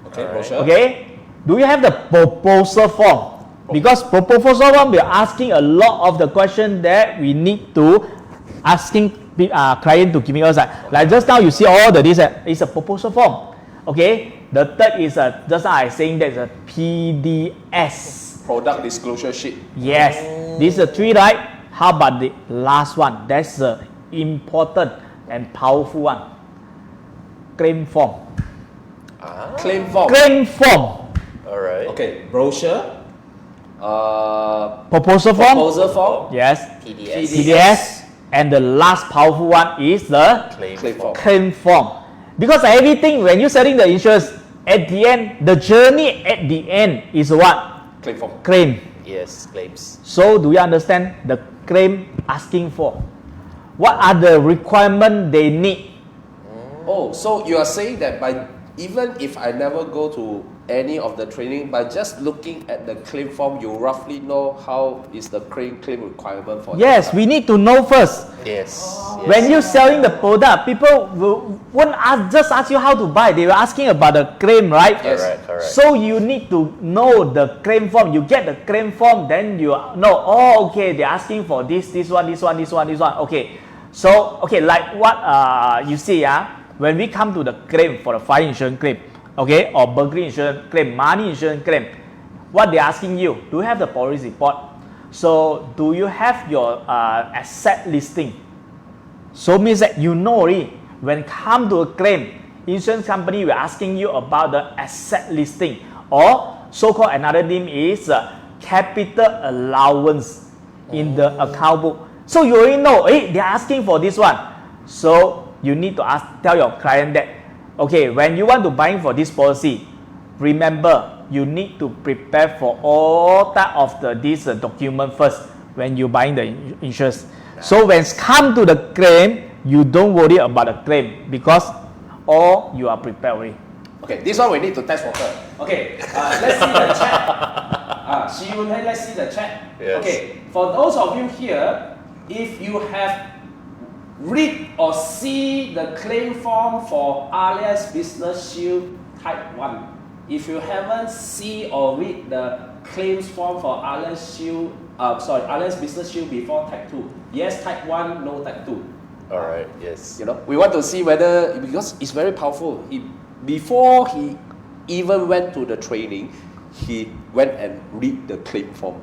Okay, Alright. brochure. Okay, do you have the proposal form? Because proposal form we are asking a lot of the question that we need to asking client to giving us like just now you see all the this is a proposal form. Okay, the third is just now I saying that is a PDS. Product disclosure sheet. Yes, this is a three, right? How about the last one? That's the important and powerful one. Claim form. Claim form. Claim form. All right. Okay, brochure. Proposal form. Proposal form. Yes. PDS. PDS. And the last powerful one is the Claim Claim form. form. claim form. Because everything when you're selling the insurance, at the end, the journey at the end is what? Claim form. Claim. Yes, claims. So do you understand the claim asking for? What are the requirements they need? Oh, so you are saying that by even if I never go to any of the training, by just looking at the claim form, you roughly know how is the claim requirement for Yes, we need to know first. Yes. When you're selling the product, people won't just ask you how to buy. They were asking about the claim, right? Yes. Correct. So you need to know the claim form. You get the claim form, then you know, oh, okay, they're asking for this one. Okay. So, okay, like what you see, when we come to the claim for the fire insurance claim, okay, or burglary insurance claim, money insurance claim, what they're asking you, do you have the policy report? So, do you have your asset listing? So means that you know already, when come to a claim, insurance company will asking you about the asset listing, or so-called another name is capital allowance in the account book. So you already know, they're asking for this one. So you need to tell your client that, okay, when you want to buy for this policy, remember you need to prepare for all type of this document first when you buying the insurance. So when it's come to the claim, you don't worry about the claim because all you are prepared already. Okay, this one we need to test for her. Okay, let's see the chat. Xi Yun, let's see the chat. Yes. Okay, for those of you here, if you have read or see the claim form for Allianz Business Shield Type 1, if you haven't see or read the claims form for Allianz Business Shield before Type 2, yes Type 1, no Type 2. All right. Yes. You know, we want to see whether, because it's very powerful. Before he even went to the training, he went and read the claim form.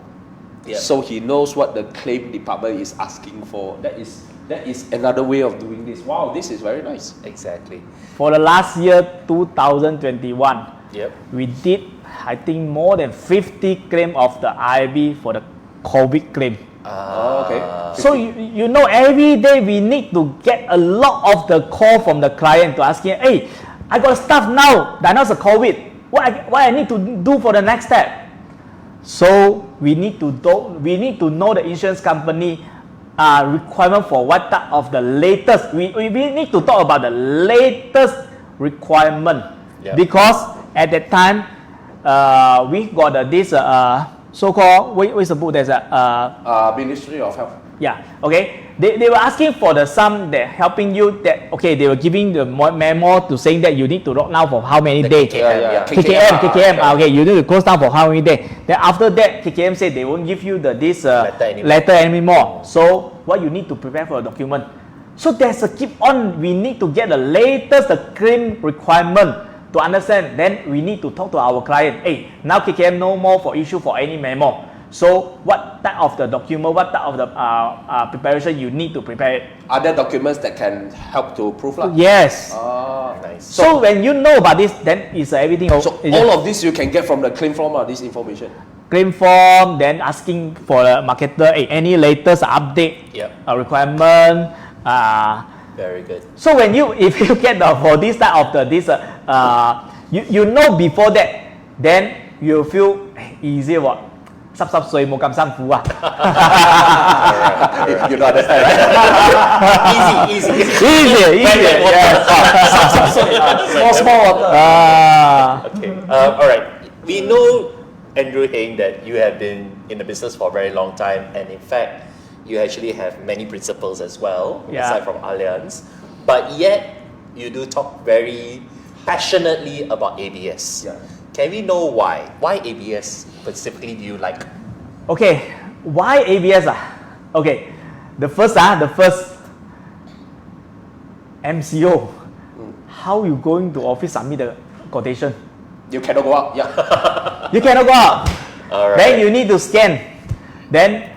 Yeah. So he knows what the claim department is asking for. That is another way of doing this. Wow, this is very nice. Exactly. For the last year, 2021, Yep. we did, I think, more than 50 claim of the IIB for the COVID claim. Okay. So you know, every day we need to get a lot of the call from the client to asking, hey, I got stuff now, diagnosed with COVID. What I need to do for the next step? So we need to know the insurance company requirement for what type of the latest. We need to talk about the latest requirement. Yep. Because at that time we got this so-called what is the book there's Ministry of Health. yeah, okay. They were asking for the sum that helping you that, okay, they were giving the memo to saying that you need to lock down for how many days. KKM. Okay, you need to close down for how many days. Then after that, KKM said they won't give you this letter anymore. So what you need to prepare for a document. So there's a keep on, we need to get the latest claim requirement to understand, then we need to talk to our client. Hey, now KKM no more for issue for any memo. So what type of the document, what type of the preparation you need to prepare it? Other documents that can help to prove lah. Yes. Nice. So when you know about this, then it's everything. So all of this you can get from the claim form lah, this information. Claim form, then asking for the marketer, hey, any latest update, Yep. Requirement. Very good. So when if you get for this type of you know before that, then you feel easy what. 濕濕碎冇咁辛苦啊 You don't understand, right? Easy. easy yes. Small water. Okay. All right. We know, Andrew Heng, that you have been in the business for a very long time, and in fact, you actually have many principles as well, Yeah. aside from Allianz. But yet, you do talk very passionately about ABS. Yeah. Can we know why? Why ABS specifically do you like? Okay, why ABS Okay, the first MCO. How you going to office submit the quotation? You cannot go up. Yeah. You cannot go out. All right. Then you need to scan. Then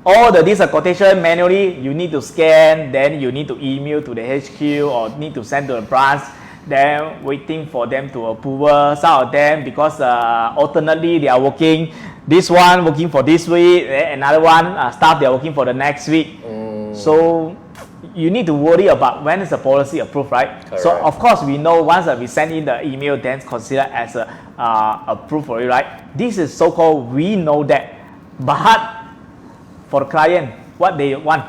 all this quotation manually you need to scan. Then you need to email to the HQ or need to send to the branch. Then waiting for them to approve. Some of them because alternately they are working. This one working for this week. Another one staff they are working for the next week. So you need to worry about when is the policy approved, right? Correct. So of course we know once we send in the email, then considered as approved for it, right? This is so-called we know that, but for the client, what they want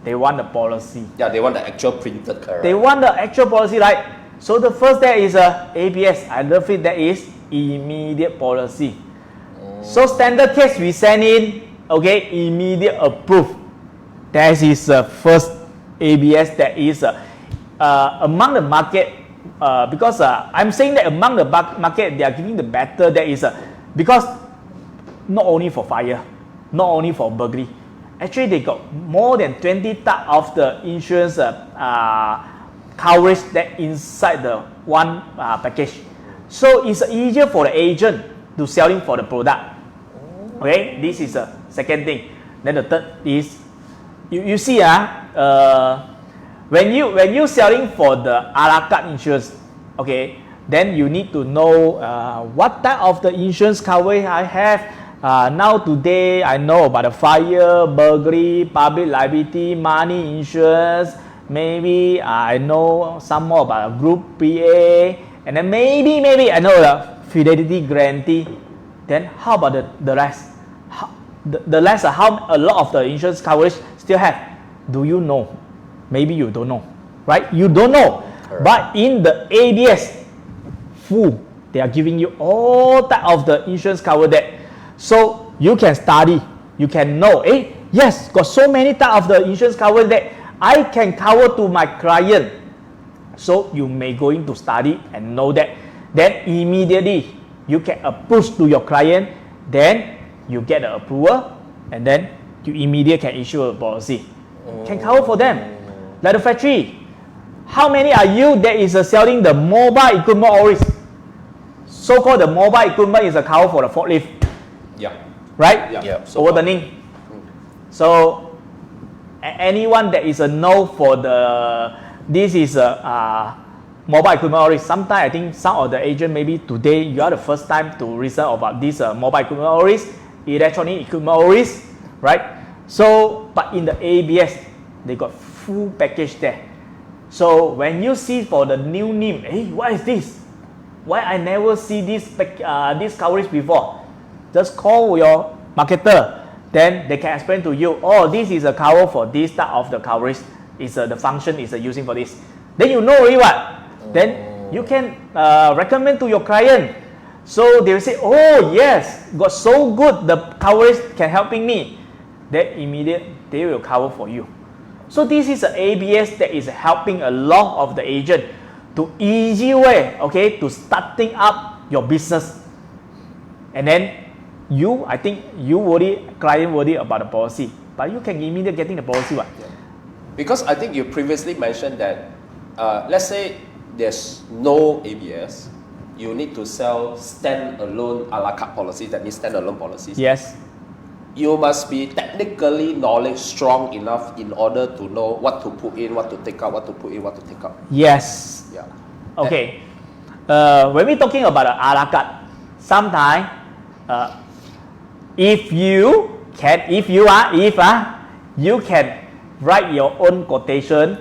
the policy. Yeah, they want the actual printed. Correct. They want the actual policy, right? So the first there is ABS. I love it. That is immediate policy. So standard case we send in, okay, immediate approved. That is first ABS that is among the market. Because I'm saying that among the market they are giving the better. That is because not only for fire, not only for burglary. Actually, they got more than 20 type of the insurance coverage that inside the one package. So it's easier for the agent to selling for the product. Okay, this is the second thing. Then the third is you see when you selling for the a la carte insurance, okay, then you need to know what type of the insurance coverage I have. Now today I know about the fire, burglary, public liability, money insurance. Maybe I know some more about group PA, and then maybe I know the fidelity guarantee. Then how about the rest? The rest how a lot of the insurance coverage still have. Do you know? Maybe you don't know, right? You don't know. Correct. But in the ABS full, they are giving you all type of the insurance cover that. So you can study, you can know, yes, got so many type of the insurance cover that I can cover to my client. So you may going to study and know that. Then immediately you can approach to your client. Then you get the approval, and then you immediately can issue a policy. Can cover for them. Like the factory. How many are you that is selling the mobile equipment always? So-called the mobile equipment is a cover for the forklift. Yeah. Right? Yeah. Yeah. So overturning. So anyone that is a no for this is a mobile equipment always. Sometimes I think some of the agent maybe today you are the first time to listen about this mobile equipment always, electronic equipment always, right? So but in the ABS they got full package there. So when you see for the new name, what is this? Why I never see this coverage before? Just call your marketer. Then they can explain to you, this is a cover for this type of the coverage. Is the function is using for this. Then you know already what? Then you can recommend to your client. So they will say, yes, got so good the coverage can helping me. Then immediately they will cover for you. So this is an ABS that is helping a lot of the agent to easy way, okay, to starting up your business. And then I think you worry, client worry about the policy, but you can immediately getting the policy what? Yeah. Because I think you previously mentioned that, let's say there's no ABS, you need to sell stand-alone a la carte policies. That means stand-alone policies. Yes. You must be technically knowledge strong enough in order to know what to put in, what to take out, what to put in, what to take out. Yes. Yeah. Okay. When we're talking about a la carte, sometimes if you can write your own quotation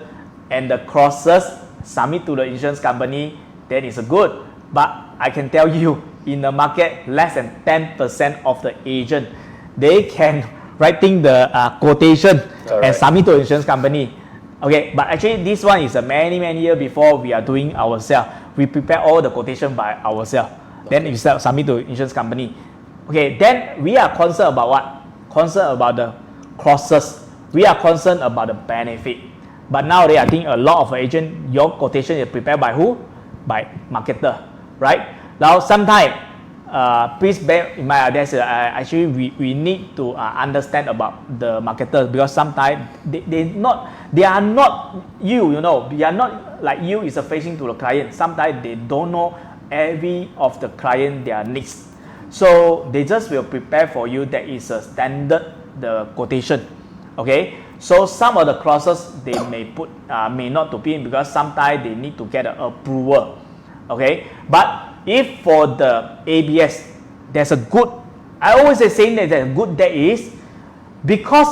and the clauses submit to the insurance company, then it's good. But I can tell you, in the market, less than 10% of the agent, they can writing the quotation and submit to the insurance company. Okay, but actually this one is many years before we are doing ourselves. We prepare all the quotation by ourselves. Then you submit to insurance company. Okay, then we are concerned about what? Concerned about the clauses. We are concerned about the benefit. But nowadays, I think a lot of agent, your quotation is prepared by who? By marketer, right? Now, sometimes, please bear in mind that actually we need to understand about the marketers, because sometimes they are not you know, they are not like you is facing to the client. Sometimes they don't know every of the client their needs. So they just will prepare for you that is a standard the quotation. Okay, so some of the clauses they may put may not to be in, because sometimes they need to get an approval. Okay, but if for the ABS, there's a good, I always say saying that there's a good that is because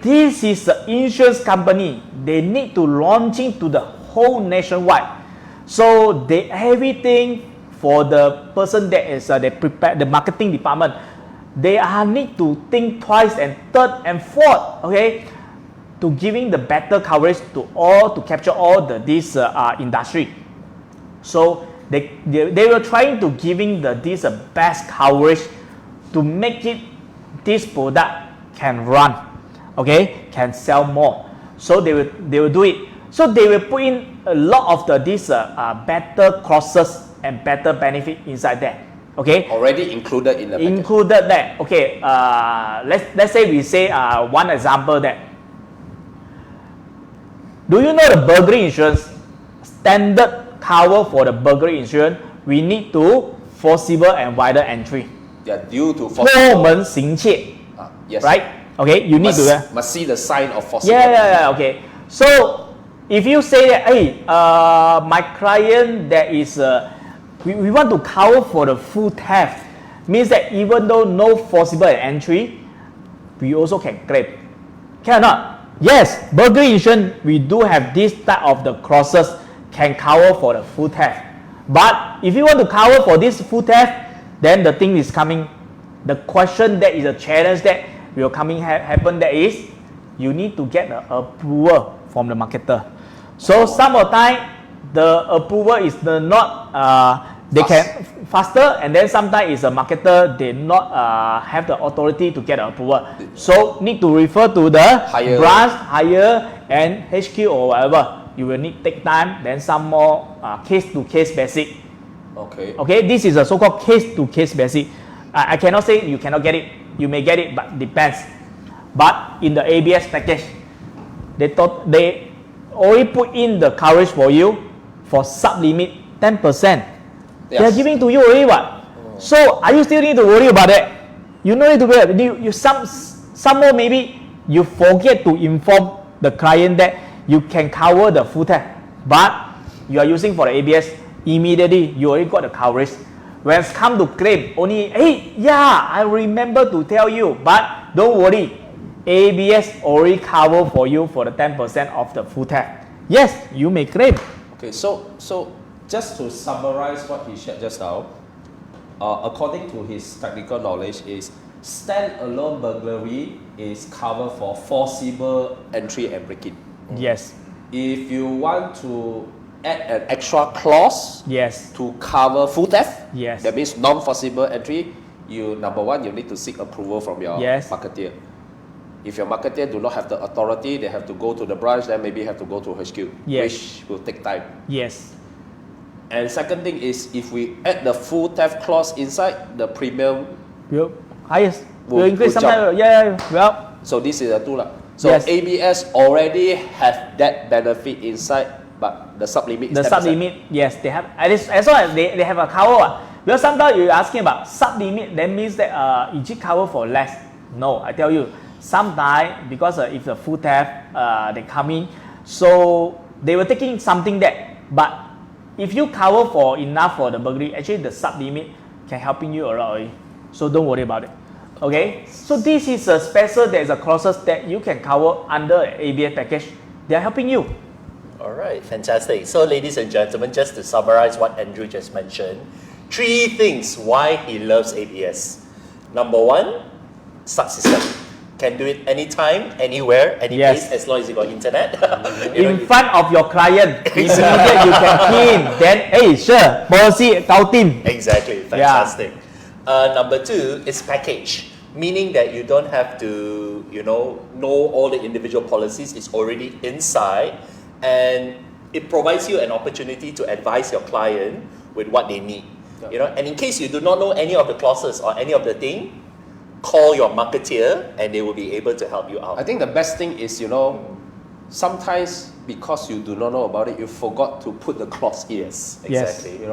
this is an insurance company, they need to launching to the whole nationwide. So they everything for the person that is they prepare the marketing department, they need to think twice and third and fourth, okay, to giving the better coverage to capture all this industry. So they were trying to giving this best coverage to make it this product can run, okay, can sell more. So they will do it. So they will put in a lot of this better clauses and better benefit inside there. Okay. Already included in the package. Included that. Okay. Let's say we say one example that. Do you know the burglary insurance standard cover for the burglary insurance? We need to forcible and wider entry. Yeah, due to 破门行窃. Yes. Right. Okay. You need to. Must see the sign of forcible. Yeah. Okay. So if you say that, hey, my client that is. We want to cover for the full theft, means that even though no forcible entry, we also can claim. Can or not? Yes, burglary insurance, we do have this type of the clauses can cover for the full theft. But if you want to cover for this full theft, then the thing is coming. The question that is a challenge that will coming happen, that is you need to get the approval from the marketer. So some of the time the approval is not they can faster, and then sometimes is a marketer they not have the authority to get approval. So need to refer to the branch, higher and HQ or whatever. You will need take time, then some more case to case basic. Okay. Okay, this is a so-called case to case basic. I cannot say you cannot get it. You may get it, but depends. But in the ABS package, they already put in the coverage for you for sub limit 10%. Yes. They are giving to you already what? So are you still need to worry about that? You no need to worry. You some more maybe you forget to inform the client that you can cover the full theft, but you are using for the ABS, immediately you already got the coverage. When it's come to claim, only hey, yeah, I remember to tell you, but don't worry, ABS already cover for you for the 10% of the full theft. Yes, you may claim. Okay, so just to summarize what he shared just now, according to his technical knowledge, is stand-alone burglary is covered for forcible entry and break-in. Yes. If you want to add an extra clause Yes. to cover full theft, Yes. that means non-forcible entry, number one, you need to seek approval from your Yes. marketeer. If your marketeer do not have the authority, they have to go to the branch, then maybe have to go to HQ, Yes. which will take time. Yes. And second thing is, if we add the full theft clause inside, the premium, Highest. Will- Will increase will sometimes. Yeah. Well. so this is a two lah. So Yes. ABS already have that benefit inside, but the sub limit is The 10%. sub limit, yes, they have. As long as they have a cover. Because sometimes you're asking about sub limit, that means that is it cover for less? No, I tell you, sometimes because if the full theft, they come in, so they were taking something that, but if you cover for enough for the burglary, actually the sub limit can helping you a lot already. So don't worry about it. Okay, so this is a special, there's a clauses that you can cover under ABS package. They are helping you. All right, fantastic. So, ladies and gentlemen, just to summarize what Andrew just mentioned, 3 things why he loves ABS. Number 1, such system. Can do it anytime, anywhere, any Yes. place, as long as you got internet. In front of your client, immediately you can key in. Then, hey, sure, policy, kau team. Exactly, fantastic. Number 2 is package, meaning that you don't have to, know all the individual policies. It's already inside, and it provides you an opportunity to advise your client with what they need. And in case you do not know any of the clauses or any of the thing, call your marketeer and they will be able to help you out. I think the best thing is, sometimes because you do not know about it, you forgot to put the clause in. Yes, Yes. exactly.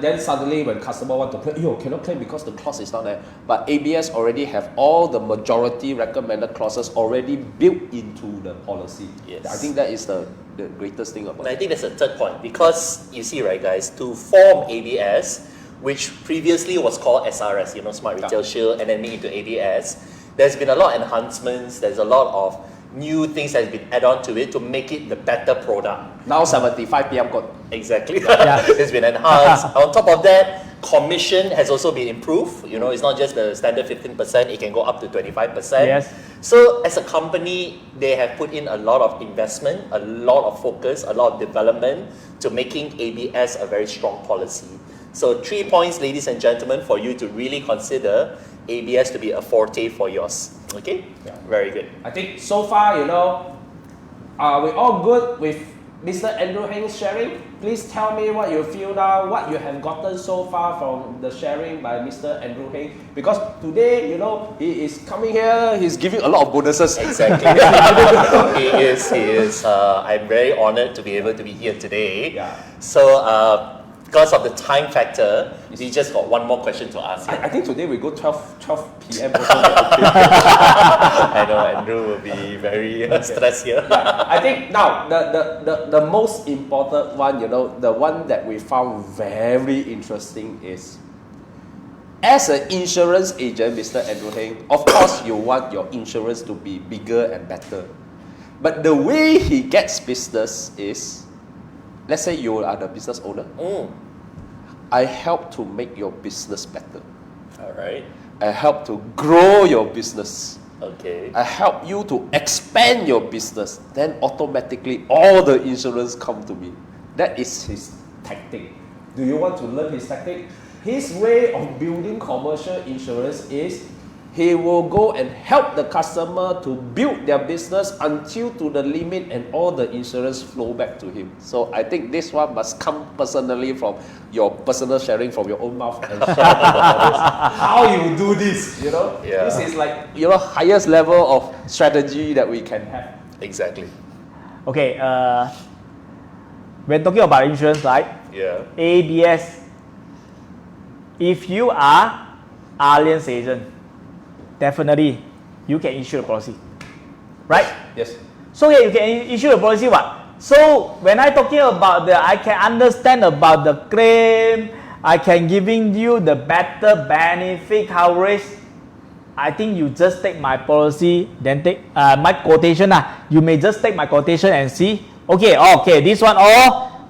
Then suddenly when customer want to claim, cannot claim because the clause is not there. But ABS already have all the majority recommended clauses already built into the policy. Yes. I think that is the greatest thing about And I it. think that's the third point, because you see, right, guys, to form ABS, which previously was called SRS, Smart Retail Shield, and then made into ABS, there's been a lot of enhancements, there's a lot of new things that have been added on to it to make it the better product. Now 75 PM code. Exactly. Yeah. It's been enhanced. On top of that, commission has also been improved. It's not just the standard 15%, it can go up to 25%. Yes. So as a company, they have put in a lot of investment, a lot of focus, a lot of development to making ABS a very strong policy. So 3 points, ladies and gentlemen, for you to really consider ABS to be a forte for yours. Okay? Yeah. Very good. I think so far, we're all good with Mr. Andrew Heng's sharing. Please tell me what you feel now, what you have gotten so far from the sharing by Mr. Andrew Heng. Because today, he is coming here, he's giving a lot of bonuses. Exactly. He is. I'm very honored to be able to be here today. Yeah. So, because of the time factor, we just got one more question to ask. I think today we go 12 p.m. I know Andrew will be very stressed here. I think now the most important one, the one that we found very interesting is, as an insurance agent, Mr. Andrew Heng, of course you want your insurance to be bigger and better. But the way he gets business is, let's say you are the business owner. I help to make your business better. All right. I help to grow your business. Okay. I help you to expand your business. Then automatically all the insurance come to me. That is his tactic. Do you want to learn his tactic? His way of building commercial insurance is, he will go and help the customer to build their business until to the limit, and all the insurance flow back to him. So I think this one must come personally from your personal sharing from your own mouth and share how you do this. Yeah. This is like highest level of strategy that we can have. Exactly. Okay, when talking about insurance, right? Yeah. ABS, if you are Allianz agent, definitely you can insure a policy, right? Yes. So yeah, you can insure a policy what? So when I talking about I can understand about the claim, I can giving you the better benefit coverage. I think you just take my policy, then take my quotation. You may just take my quotation and see, okay, this one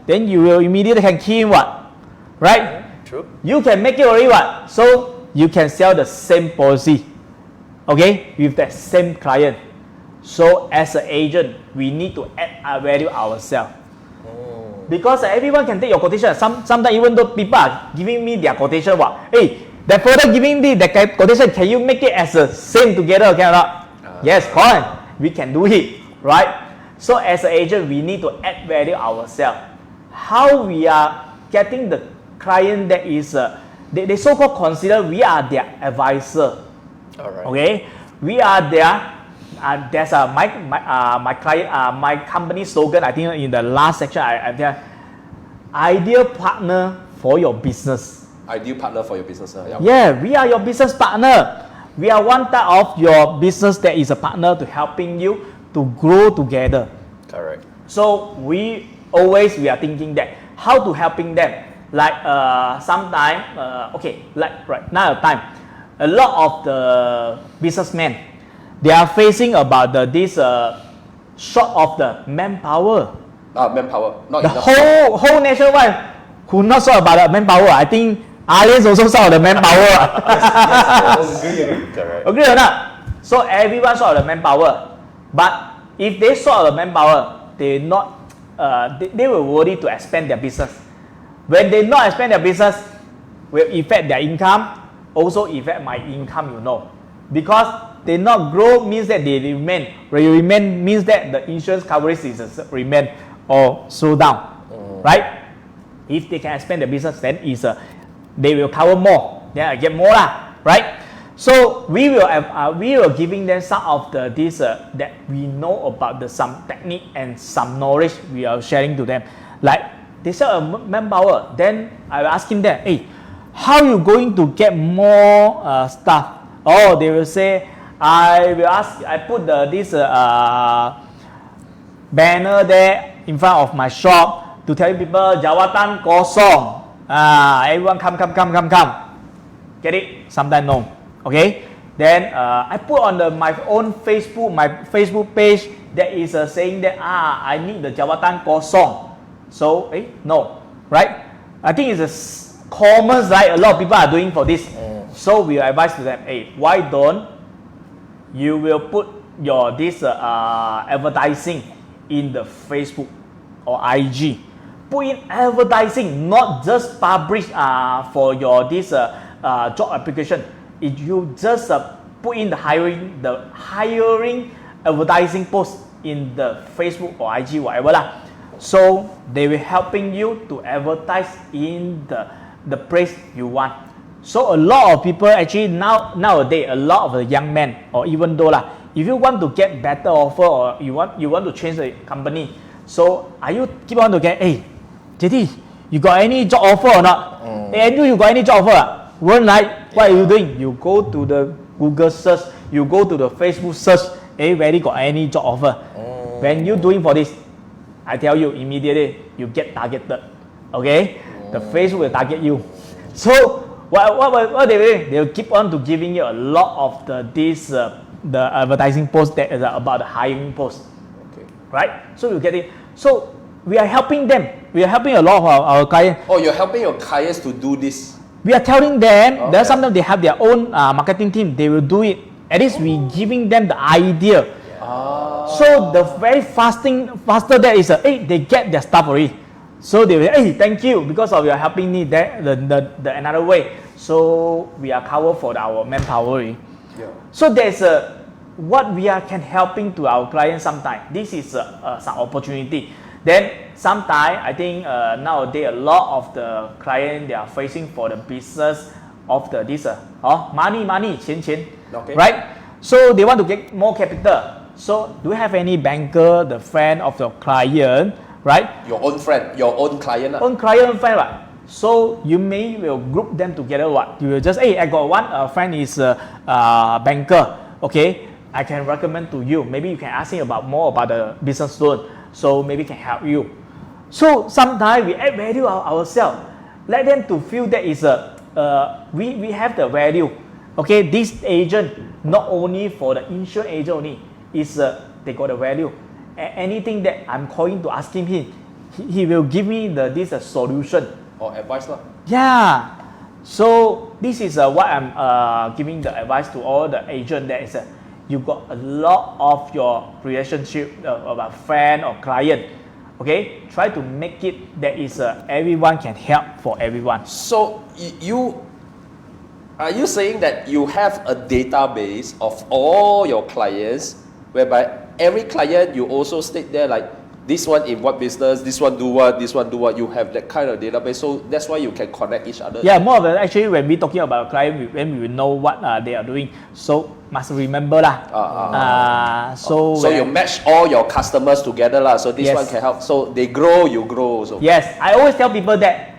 then you will immediately can key in what, right? True. You can make it already what? So you can sell the same policy, okay, with that same client. So as an agent, we need to add our value ourselves. Because everyone can take your quotation. Sometimes even though people are giving me their quotation, hey, that product giving me the quotation, can you make it as a same together, okay or not? Yes, come on, we can do it, right? So as an agent, we need to add value ourselves. How we are getting the client that is, they so-called consider we are their advisor. All right. Okay, we are their there's my client my company slogan. I think in the last section I tell ideal partner for your business. Ideal partner for your business. Yeah, we are your business partner. We are one type of your business that is a partner to helping you to grow together. Correct. So we are thinking that how to helping them. Like sometime okay, like right now time, a lot of the businessmen they are facing about this short of the manpower. Manpower, not The enough. whole nationwide who not sure about the manpower. I think Allianz also saw the manpower. Correct. Agree or not? So everyone saw the manpower, but if they saw the manpower, they not they will worry to expand their business. When they not expand their business, will affect their income, also affect my income, you know, because they not grow means that they remain. Remain means that the insurance coverage is remain or slow down, right? If they can expand the business, then they will cover more. Then I get more lah, right? So we will giving them some of this that we know about some technique and some knowledge we are sharing to them. Like they sell a manpower, then I will asking them, hey, how you going to get more stuff? Oh, they will say, I put this banner there in front of my shop to tell people Jawatan kosong. Everyone come. Get it? Sometimes no. Okay. Then I put on my own Facebook page that is saying that I need the Jawatan kosong. So no, right? I think it's a common, right? A lot of people are doing for this. So we advise to them, hey, why don't you will put your this advertising in the Facebook or IG? Put in advertising, not just publish for your this job application. If you just put in the hiring advertising post in the Facebook or IG, whatever lah. So they will helping you to advertise in the place you want. So a lot of people actually nowadays, a lot of the young men or even though lah, if you want to get better offer or you want to change the company, so are you keep on to get, hey, JD, you got any job offer or not? Hey, Andrew, you got any job offer? One night, what are you doing? You go to the Google search, you go to the Facebook search, hey, whether got any job offer. When you doing for this, I tell you immediately you get targeted. Okay, the Facebook will target you. So what they will do? They will keep on to giving you a lot of the advertising post that is about the hiring post. Okay. Right? So you get it. So we are helping them. We are helping a lot of our clients. Oh, you're helping your clients to do this. We are telling them Okay. that sometimes they have their own marketing team. They will do it. At least we giving them the idea. So the very faster that is hey, they get their stuff already. So they will hey, thank you because of your helping me that the another way. So we are covered for our manpower. Yeah. So there's what we are can helping to our clients sometimes. This is some opportunity. Then sometimes I think nowadays a lot of the client they are facing for the business of this money 钱 Okay. right? So they want to get more capital. So do you have any banker, the friend of your client, right? Your own friend, your own client. Own client friend, right? So you will group them together. What you will just hey, I got one friend is a banker. Okay, I can recommend to you. Maybe you can ask him about more about the business loan. So maybe can help you. So sometimes we add value ourselves. Let them to feel that is we have the value. Okay, this agent not only for the insurance agent only is they got the value. Anything that I'm calling to asking him, he will give me this solution. Or advice lah. Yeah. So this is what I'm giving the advice to all the agent that is you got a lot of your relationship about friend or client. Okay, try to make it that is everyone can help for everyone. So are you saying that you have a database of all your clients, whereby every client you also state there like this one in what business, this one do what, this one do what. You have that kind of database, so that's why you can connect each other. Yeah, more of it actually when we talking about a client, when we know what they are doing. So must remember lah. So So you when- match all your customers together lah. So this Yes. one can help. So they grow, you grow also. Yes, I always tell people that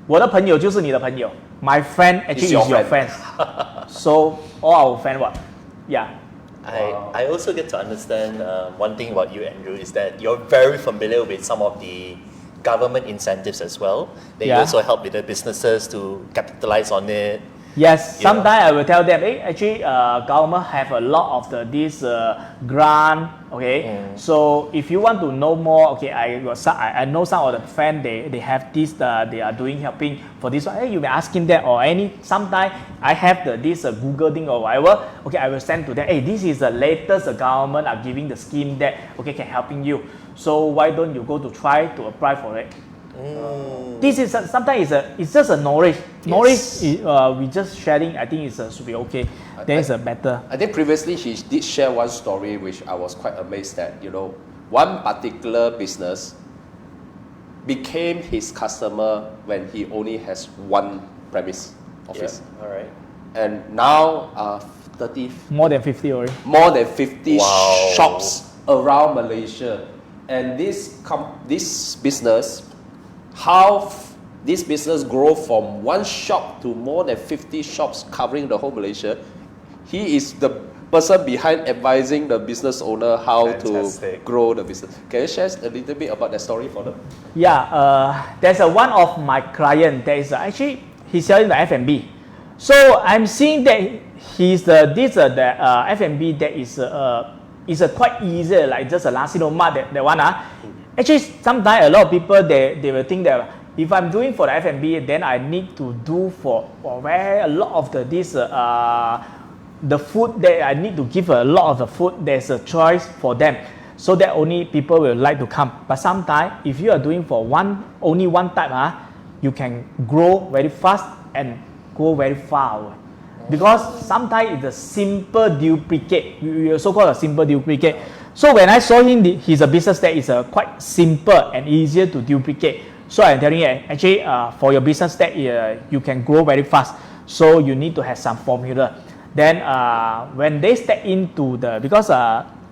我的朋友就是你的朋友. My friend actually Is your is your friend. friend. So all our friend what? Yeah. I also get to understand one thing about you, Andrew, is that you're very familiar with some of the government incentives as well. That you Yeah. also help with the businesses to capitalize on it. Yes, You know. sometimes I will tell them, actually, government have a lot of this grant. Okay, so if you want to know more, okay, I know some of the friends they have this they are doing helping for this one. Hey, you may asking them or sometimes I have this Google thing or whatever. Okay, I will send to them. Hey, this is the latest government are giving the scheme that can helping you. So why don't you go to try to apply for it? This is sometimes it's just a knowledge. Knowledge we just sharing. I think should be okay. Then it's a better. I think previously he did share one story which I was quite amazed at. One particular business became his customer when he only has one premise office. All right. And now 30, More than 50 already. more than 50 Wow. shops around Malaysia. And this business, this business grow from one shop to more than 50 shops covering the whole Malaysia. He is the person behind advising the business owner how Fantastic. to grow the business. Can you share a little bit about that story for them? Yeah, there's one of my client that is actually he's selling the F&B. So I'm seeing that he's the F&B that is quite easy, like just a nasi lemak that one. Actually, sometimes a lot of people they will think that if I'm doing for the F&B, then I need to do for a lot of the food that I need to give a lot of the food. There's a choice for them, so that only people will like to come. But sometimes if you are doing for only one type, you can grow very fast and go very far. Because sometimes it's a simple duplicate. You so-called a simple duplicate. So when I saw him, he's a business that is quite simple and easier to duplicate. So I'm telling you, actually, for your business that you can grow very fast. So you need to have some formula. Then when they step into because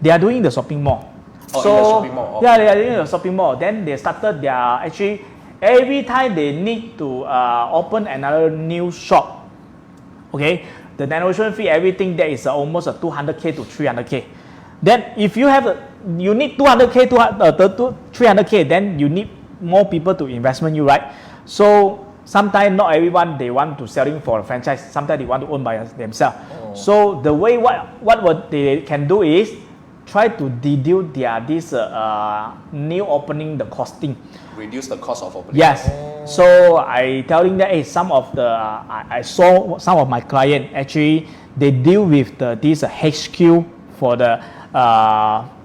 they are doing the shopping mall. Oh, So in the shopping mall. yeah, they are doing the shopping mall. Then they started actually every time they need to open another new shop. Okay, the renovation fee, everything that is almost 200k to 300k. Then if you need 200k to 300k, then you need more people to investment you, right? So sometimes not everyone they want to selling for a franchise. Sometimes they want to own by themselves. So the way what they can do is try to deduce this new opening the costing. Reduce the cost of opening. Yes. So I telling that some of the I saw some of my client actually they deal with this HQ for the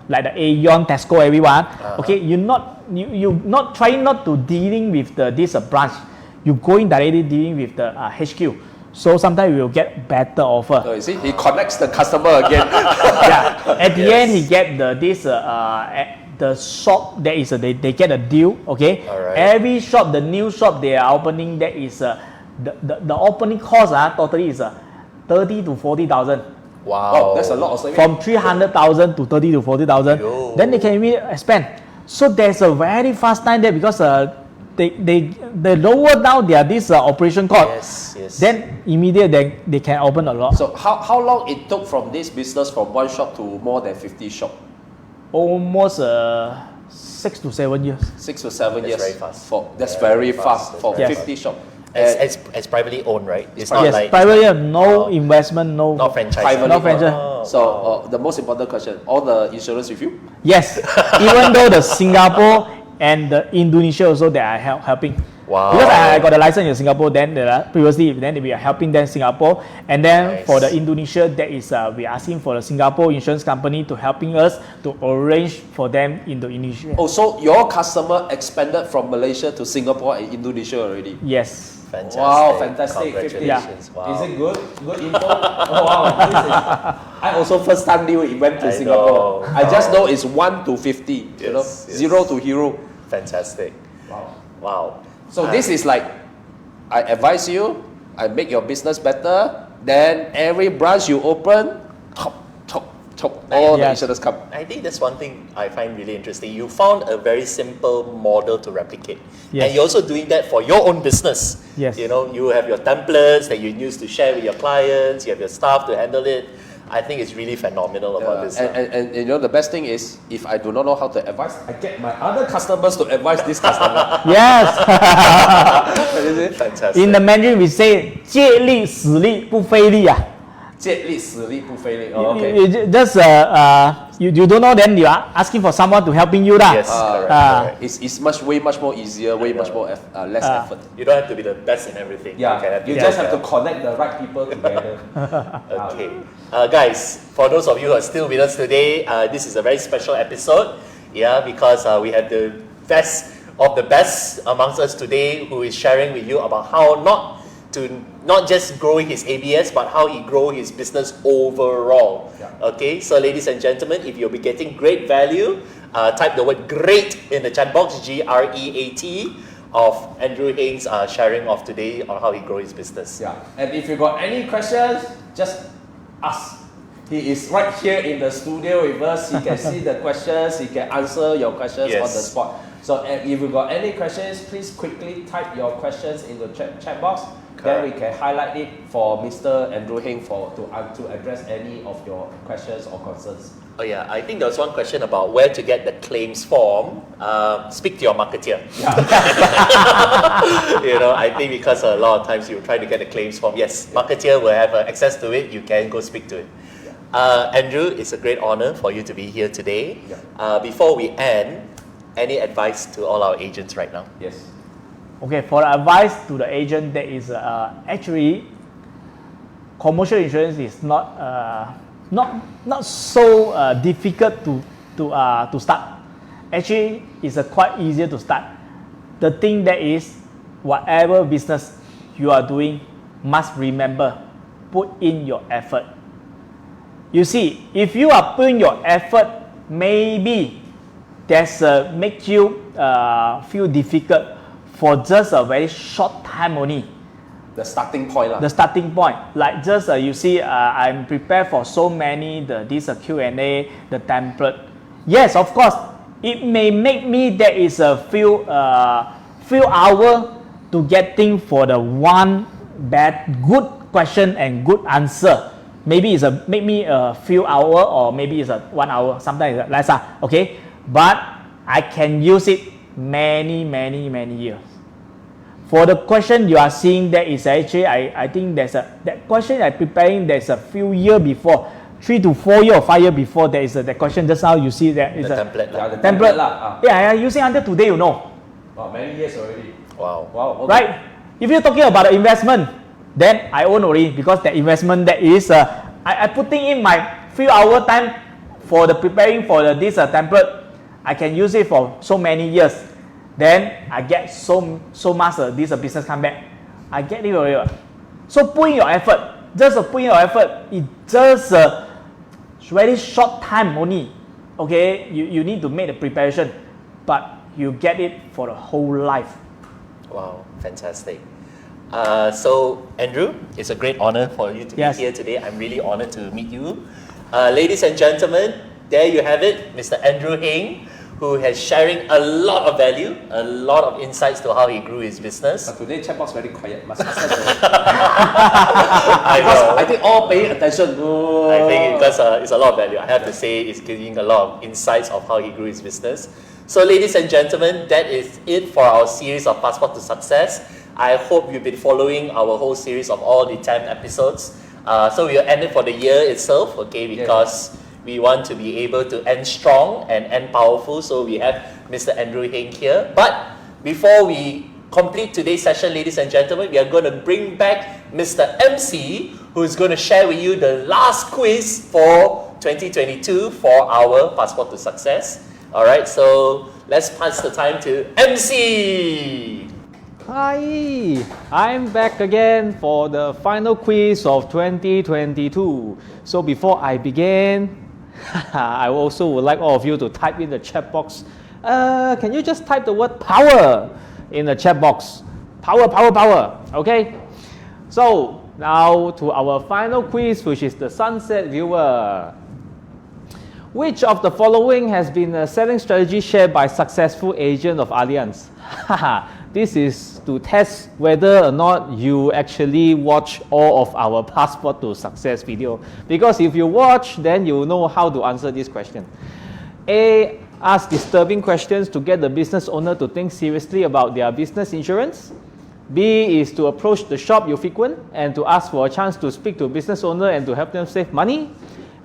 like the Aeon, Tesco, everyone. Okay, you not trying not to dealing with this branch. You going directly dealing with the HQ. So sometimes you will get better offer. So you see, he connects the customer again. Yeah. At the end, he get the shop that is they get a deal. Okay. Alright. Every shop, the new shop they are opening, that is the opening cost totally is 30 to 40,000. Wow. Oh, that's a lot of saving. From 300,000 to 30 to 40,000. Yo. Then they can really expand. So there's a very fast time there because they lower down this operation cost. Yes. Then immediately they can open a lot. So how long it took from this business from one shop to more than 50 shop? Almost 6 to 7 years. 6 to 7 That's years. very fast. That's Very very fast. fast for Yes. 50 shop. It's privately owned, right? It's not Yes, like private, no investment, no. not franchise. Privately No franchise. Oh, So the most important question, all the insurance with you? Yes, even though the Singapore and the Indonesia also they are helping. Wow. Because I got a license in Singapore, then previously then we are helping them Singapore, and then Nice. for the Indonesia that is we are asking for the Singapore insurance company to helping us to arrange for them in the Indonesia. Oh, so your customer expanded from Malaysia to Singapore and Indonesia already? Yes. Fantastic. Wow, fantastic. 50. Congratulations. Wow. Is it good? Good info? Oh, wow. I also first time knew it went to I Singapore. know. I just know it's 1 to 50, you know, Yes, yes. 0 to hero. Fantastic. Wow. Wow. So this is like, I advise you, I make your business better, then every branch you open, all the Yes. insurance come. I think that's one thing I find really interesting. You found a very simple model to replicate. Yes. And you're also doing that for your own business. Yes. You know, you have your templates that you use to share with your clients, you have your staff to handle it. I think it's really phenomenal about this. And you know the best thing is, if I do not know how to advise, I get my other customers to advise this customer. Yes. Is it? Fantastic. In the Mandarin we say 借力使力不费力啊。借力使力不费力。Oh, okay. You don't know, then you are asking for someone to helping you lah. Yes, correct, correct. It's way much more easier, much more less effort. You don't have to be the best in everything. Yeah, can you just have to connect the right people together. Okay. Guys, for those of you who are still with us today, this is a very special episode. Yeah, because we have the best of the best amongst us today who is sharing with you about how not just growing his ABS, but how he grow his business overall. Yeah. Okay, so ladies and gentlemen, if you'll be getting great value, type the word GREAT in the chat box, GREAT, of Andrew Haynes sharing of today on how he grow his business. Yeah, and if you got any questions, just ask. He is right here in the studio with us. He can see the questions. He can answer your questions on the Yes. spot. So if you got any questions, please quickly type your questions in the chat box. Then we can highlight it for Mr. Andrew Heng to address any of your questions or concerns. Oh yeah, I think there was one question about where to get the claims form. Speak to your marketeer. You know, I think because a lot of times you try to get the claims form. Yes, marketeer will have access to it. You can go speak to it. Andrew, it's a great honor for you to be here today. Before we end, any advice to all our agents right now? Yes. Okay, for the advice to the agent, that is actually commercial insurance is not so difficult to start. Actually, it's quite easier to start. The thing that is, whatever business you are doing, must remember, put in your effort. You see, if you are putting your effort, maybe that's make you feel difficult for just a very short time only. The starting point lah. The starting point, like just you see, I'm prepared for so many this Q&A, the template. Yes, of course, it may make me there is a few hour to getting for the one good question and good answer. Maybe it's make me a few hour or maybe it's 1 hour, sometimes less. Okay, but I can use it many years. For the question you are seeing, that is actually I think there's that question I'm preparing. There's a few years before, 3 to 4 years or 5 years before. There is that question. Just now you see that is The a template. Yeah, the template. lah. Yeah, I'm using until today. You know, Wow, many years already. Wow. Wow. Okay. right? If you're talking about the investment, then I own already, because the investment that is I putting in my few hour time for the preparing for this template. I can use it for so many years. Then I get so much this business come back. I get it already. So put in your effort. Just put in your effort. It just very short time only. Okay, you need to make the preparation, but you get it for the whole life. Wow, fantastic. So, Andrew, it's a great honor for you to Yes. be here today. I'm really honored to meet you. Ladies and gentlemen, there you have it, Mr. Andrew Heng, who has sharing a lot of value, a lot of insights to how he grew his business. But today chat box very quiet. Must I know. I think all paying attention. I think because it's a lot of value. I have to say it's giving a lot of insights of how he grew his business. So ladies and gentlemen, that is it for our series of Passport to Success. I hope you've been following our whole series of all the 10 episodes. So we'll end it for the year itself, okay, because we want to be able to end strong and end powerful. So we have Mr. Andrew Heng here. But before we complete today's session, ladies and gentlemen, we are going to bring back Mr. MC, who is going to share with you the last quiz for 2022 for our Passport to Success. All right, so let's pass the time to MC. Hi, I'm back again for the final quiz of 2022. So before I begin, I also would like all of you to type in the chat box. Can you just type the word power in the chat box? Power, power, power. Okay. So now to our final quiz, which is the Sunset Viewer. Which of the following has been a selling strategy shared by successful agent of Allianz? This is to test whether or not you actually watch all of our Passport to Success video. Because if you watch, then you know how to answer this question. A. Ask disturbing questions to get the business owner to think seriously about their business insurance. B is to approach the shop you frequent and to ask for a chance to speak to a business owner and to help them save money.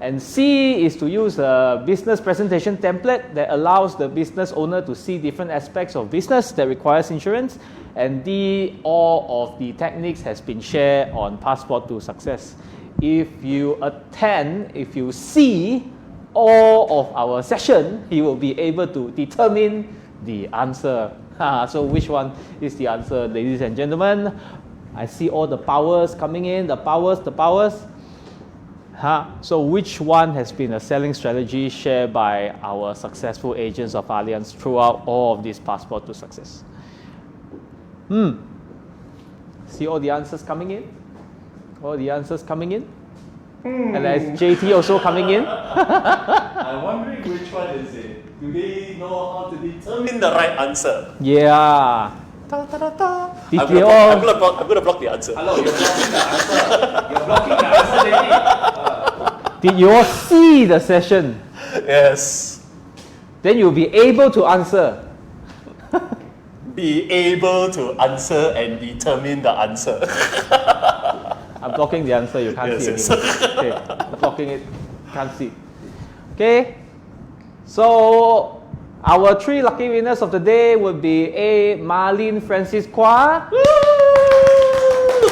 And C is to use a business presentation template that allows the business owner to see different aspects of business that requires insurance. And D, all of the techniques has been shared on Passport to Success. If you see all of our session, you will be able to determine the answer. So which one is the answer, ladies and gentlemen? I see all the powers coming in, the powers. So which one has been a selling strategy shared by our successful agents of Allianz throughout all of this Passport to Success? See all the answers coming in? All the answers coming in? And there's JT also coming in. I'm wondering which one is it. Do they know how to determine the right answer? Yeah. Did I'm they gonna block the answer. Hello, you're blocking the answer. You're blocking the answer, JT. Did you all see the session? Yes. Then you'll be able to answer. Be able to answer and determine the answer. I'm blocking the answer, you can't Yes, see yes. anymore. Okay, I'm blocking it, can't see. Okay, so our 3 lucky winners of the day would be A. Marlene Francis Kwa.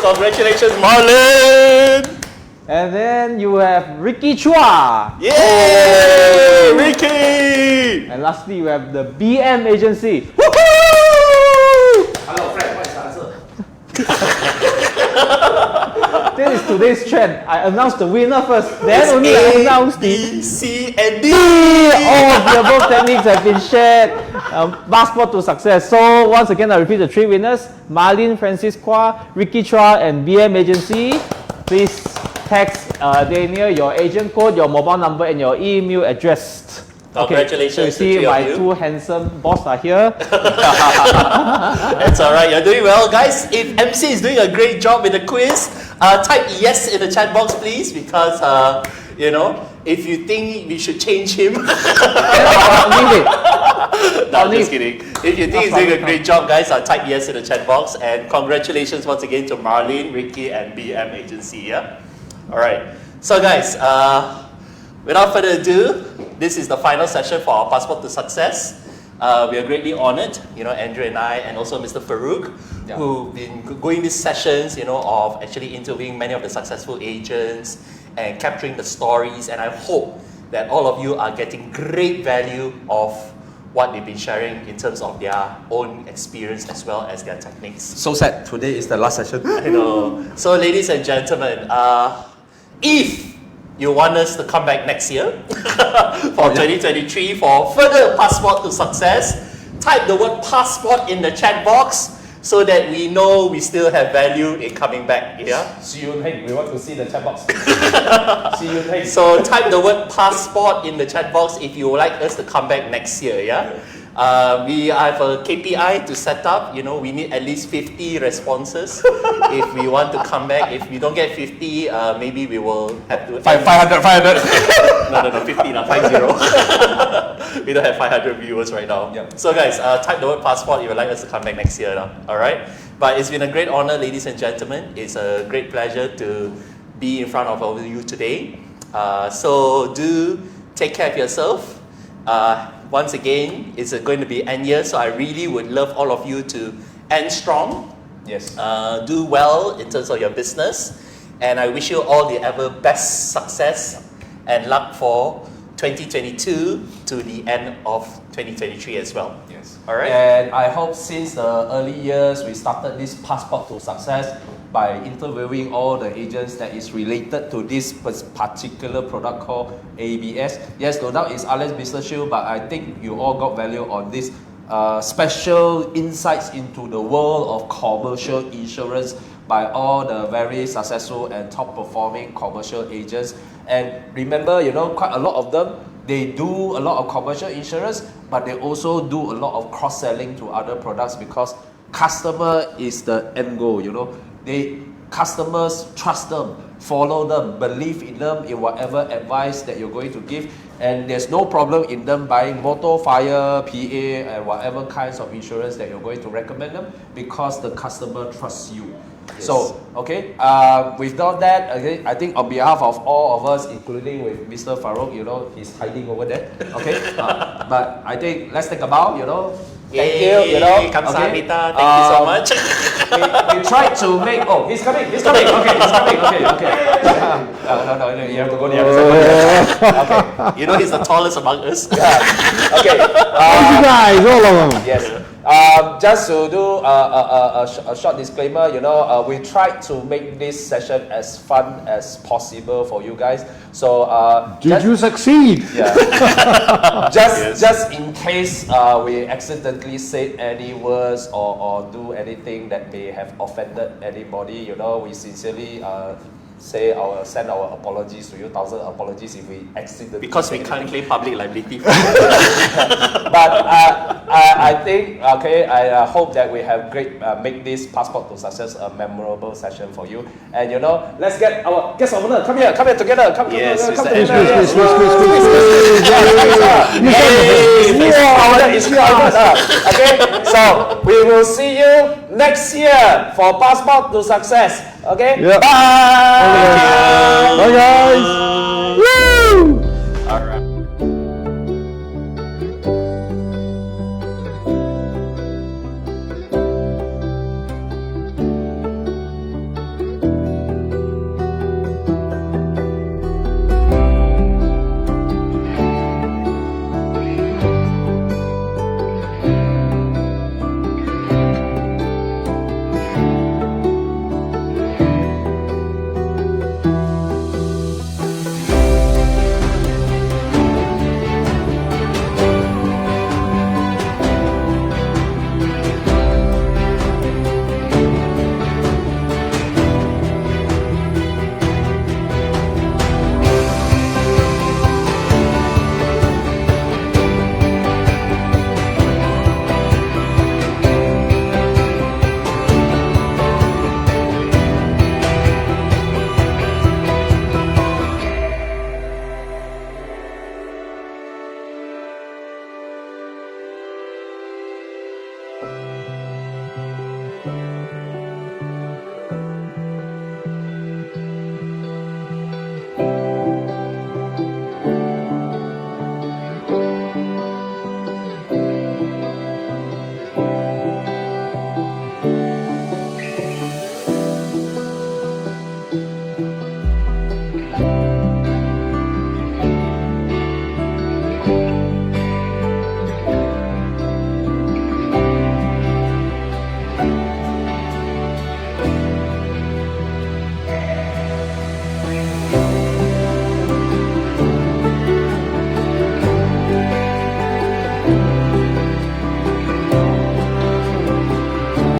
Congratulations, Marlon! And then you have Ricky Chua. Yay! Ricky! And lastly, you have the BM Agency. Hello, Frank, what is the answer? This is today's trend. I announce the winner first, then It's only I A, announce the B, C, and D. all of the above techniques have been shared. Passport to Success. So once again, I repeat the 3 winners: Marlene Francis Kwa, Ricky Chua, and BM Agency. Please text Daniel your agent code, your mobile number, and your email address. Congratulations so you to see, 3 of my you. 2 handsome boss are here. It's alright, you're doing well. Guys, if MC is doing a great job with the quiz, type yes in the chat box, please, because, if you think we should change him. Leave it. No, I'm just kidding. If you think he's doing a great job, guys, type yes in the chat box. And congratulations once again to Marlene, Ricky, and BM Agency. Yeah? Alright. So, guys, without further ado, this is the final session for our Passport to Success. We are greatly honored, Andrew and I, and also Mr. Farouk, who've been going these sessions, of actually interviewing many of the successful agents and capturing the stories. And I hope that all of you are getting great value of what they've been sharing in terms of their own experience as well as their techniques. So sad, today is the last session. I know. So, ladies and gentlemen, if you want us to come back next year for 2023 for further Passport to Success, type the word passport in the chat box so that we know we still have value in coming back. Yeah. See you, hey, we want to see the chat box. See you, hey. So type the word passport in the chat box if you would like us to come back next year. Yeah. We have a KPI to set up. We need at least 50 responses if we want to come back. If we don't get 50, maybe we will have to. 500. No, 50 now, 50. We don't have 500 viewers right now. Yeah. So guys, type the word passport if you would like us to come back next year now. Alright? But it's been a great honor, ladies and gentlemen. It's a great pleasure to be in front of all of you today. So do take care of yourself. Once again, it's going to be end year, so I really would love all of you to end strong. Yes. Do well in terms of your business. And I wish you all the ever best success and luck for 2022 to the end of 2023 as well. Yes. Alright? And I hope since the early years, we started this Passport to Success by interviewing all the agents that is related to this particular product called ABS. Yes, no doubt it's Allianz Business Shield, but I think you all got value on this special insights into the world of commercial insurance by all the very successful and top performing commercial agents. And remember, quite a lot of them, they do a lot of commercial insurance, but they also do a lot of cross-selling to other products because customer is the end goal, you know. Customers trust them, follow them, believe in them in whatever advice that you're going to give, and there's no problem in them buying motor, fire, PA, and whatever kinds of insurance that you're going to recommend them because the customer trusts you. Yes. So, okay, without that, okay, I think on behalf of all of us, including with Mr. Farouk, you know, he's hiding over there, okay, but I think let's take a bow, you know. Thank you, you know. Kamsahamnida, thank you so much. We tried to make. Oh, he's coming. Okay, he's coming. Okay. No, you have to go the other side. Okay. You know he's the tallest among us. Yeah. Okay. You guys, all of them. Yes. Just to do a short disclaimer, you know, we tried to make this session as fun as possible for you guys. So, Did you succeed? Yeah. just in case we accidentally said any words or do anything that may have offended anybody, you know, we sincerely send our apologies to you, 1,000 apologies if we accidentally. Because we said can't anything. claim public liability. But I think, okay, I hope that we have make this Passport to Success a memorable session for you. And you know, let's get our guest of honor. Come here together. Come Yes, together. It's crowded. Okay, so we will see you next year for Passport to Success. Okay, Yeah. bye. Bye guys. Woo!